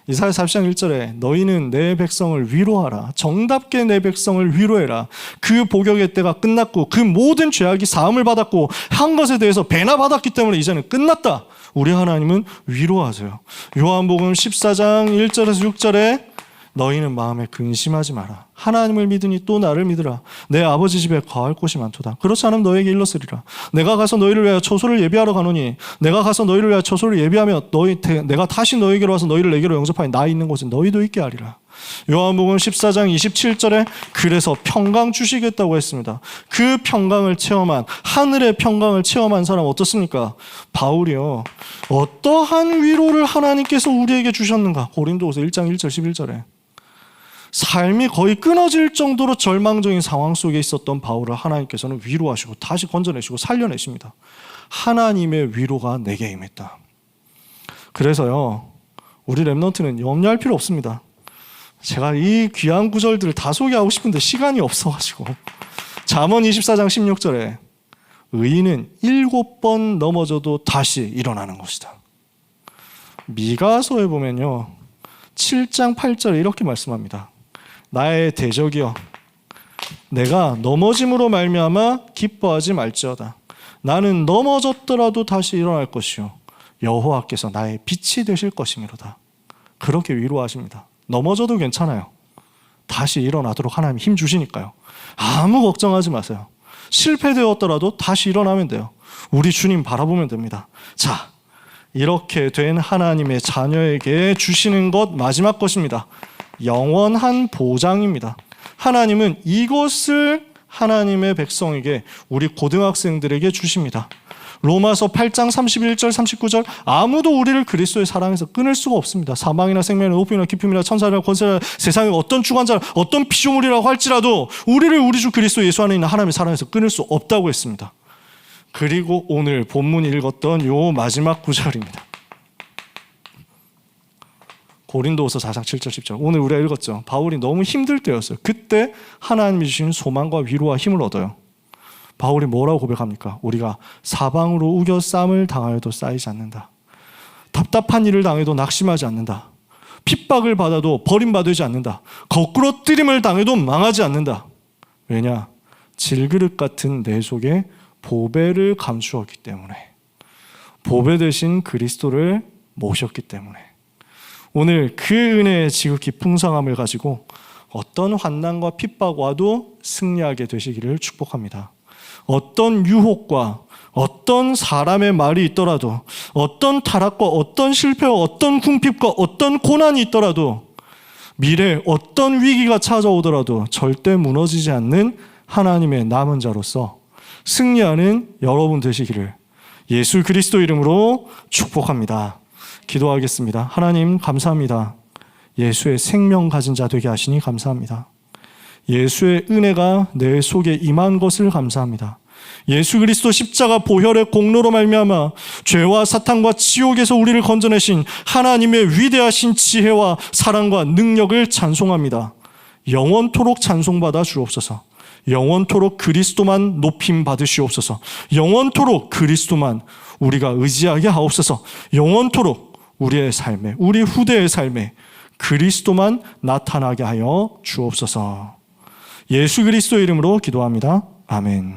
이사야 40장 1절에 너희는 내 백성을 위로하라. 정답게 내 백성을 위로해라. 그 복역의 때가 끝났고 그 모든 죄악이 사함을 받았고 한 것에 대해서 배나 받았기 때문에 이제는 끝났다. 우리 하나님은 위로하세요. 요한복음 14장 1절에서 6절에 너희는 마음에 근심하지 마라. 하나님을 믿으니 또 나를 믿으라. 내 아버지 집에 거할 곳이 많도다. 그렇지 않으면 너에게 일렀으리라. 내가 가서 너희를 위하여 처소를 예비하러 가노니 내가 가서 너희를 위하여 처소를 예비하며 내가 다시 너희에게로 와서 너희를 내게로 영접하니 나 있는 곳에 너희도 있게 하리라. 요한복음 14장 27절에 그래서 평강 주시겠다고 했습니다. 그 평강을 체험한, 하늘의 평강을 체험한 사람 어떻습니까? 바울이요. 어떠한 위로를 하나님께서 우리에게 주셨는가? 고린도후서 1장 1절 11절에 삶이 거의 끊어질 정도로 절망적인 상황 속에 있었던 바울을 하나님께서는 위로하시고 다시 건져내시고 살려내십니다. 하나님의 위로가 내게 임했다. 그래서요, 우리 렘넌트는 염려할 필요 없습니다. 제가 이 귀한 구절들을 다 소개하고 싶은데 시간이 없어가지고 잠언 24장 16절에 의인은 7번 넘어져도 다시 일어나는 것이다. 미가서에 보면요 7장 8절에 이렇게 말씀합니다. 나의 대적이여 내가 넘어짐으로 말미암아 기뻐하지 말지어다. 나는 넘어졌더라도 다시 일어날 것이요 여호와께서 나의 빛이 되실 것이미로다. 그렇게 위로하십니다. 넘어져도 괜찮아요. 다시 일어나도록 하나님이 힘 주시니까요. 아무 걱정하지 마세요. 실패되었더라도 다시 일어나면 돼요. 우리 주님 바라보면 됩니다. 자, 이렇게 된 하나님의 자녀에게 주시는 것 마지막 것입니다. 영원한 보장입니다. 하나님은 이것을 하나님의 백성에게, 우리 고등학생들에게 주십니다. 로마서 8장 31절 39절, 아무도 우리를 그리스도의 사랑에서 끊을 수가 없습니다. 사망이나 생명이나 높임이나 깊음이나 천사나 권세나 세상의 어떤 주관자, 어떤 피조물이라고 할지라도 우리를 우리 주 그리스도 예수 안에 있는 하나님의 사랑에서 끊을 수 없다고 했습니다. 그리고 오늘 본문 읽었던 요 마지막 구절입니다. 고린도후서 4장 7절 10절, 오늘 우리가 읽었죠. 바울이 너무 힘들 때였어요. 그때 하나님이 주신 소망과 위로와 힘을 얻어요. 바울이 뭐라고 고백합니까? 우리가 사방으로 우겨 쌈을 당하여도 쌓이지 않는다. 답답한 일을 당해도 낙심하지 않는다. 핍박을 받아도 버림받지 않는다. 거꾸로 뜨림을 당해도 망하지 않는다. 왜냐? 질그릇 같은 내 속에 보배를 감추었기 때문에, 보배 대신 그리스도를 모셨기 때문에. 오늘 그 은혜의 지극히 풍성함을 가지고 어떤 환난과 핍박 와도 승리하게 되시기를 축복합니다. 어떤 유혹과 어떤 사람의 말이 있더라도, 어떤 타락과 어떤 실패와 어떤 궁핍과 어떤 고난이 있더라도, 미래에 어떤 위기가 찾아오더라도 절대 무너지지 않는 하나님의 남은 자로서 승리하는 여러분 되시기를 예수 그리스도 이름으로 축복합니다. 기도하겠습니다. 하나님 감사합니다. 예수의 생명 가진 자 되게 하시니 감사합니다. 예수의 은혜가 내 속에 임한 것을 감사합니다. 예수 그리스도 십자가 보혈의 공로로 말미암아 죄와 사탄과 지옥에서 우리를 건져내신 하나님의 위대하신 지혜와 사랑과 능력을 찬송합니다. 영원토록 찬송받아 주옵소서. 영원토록 그리스도만 높임 받으시옵소서. 영원토록 그리스도만 우리가 의지하게 하옵소서. 영원토록 우리의 삶에, 우리 후대의 삶에 그리스도만 나타나게 하여 주옵소서. 예수 그리스도 이름으로 기도합니다. 아멘.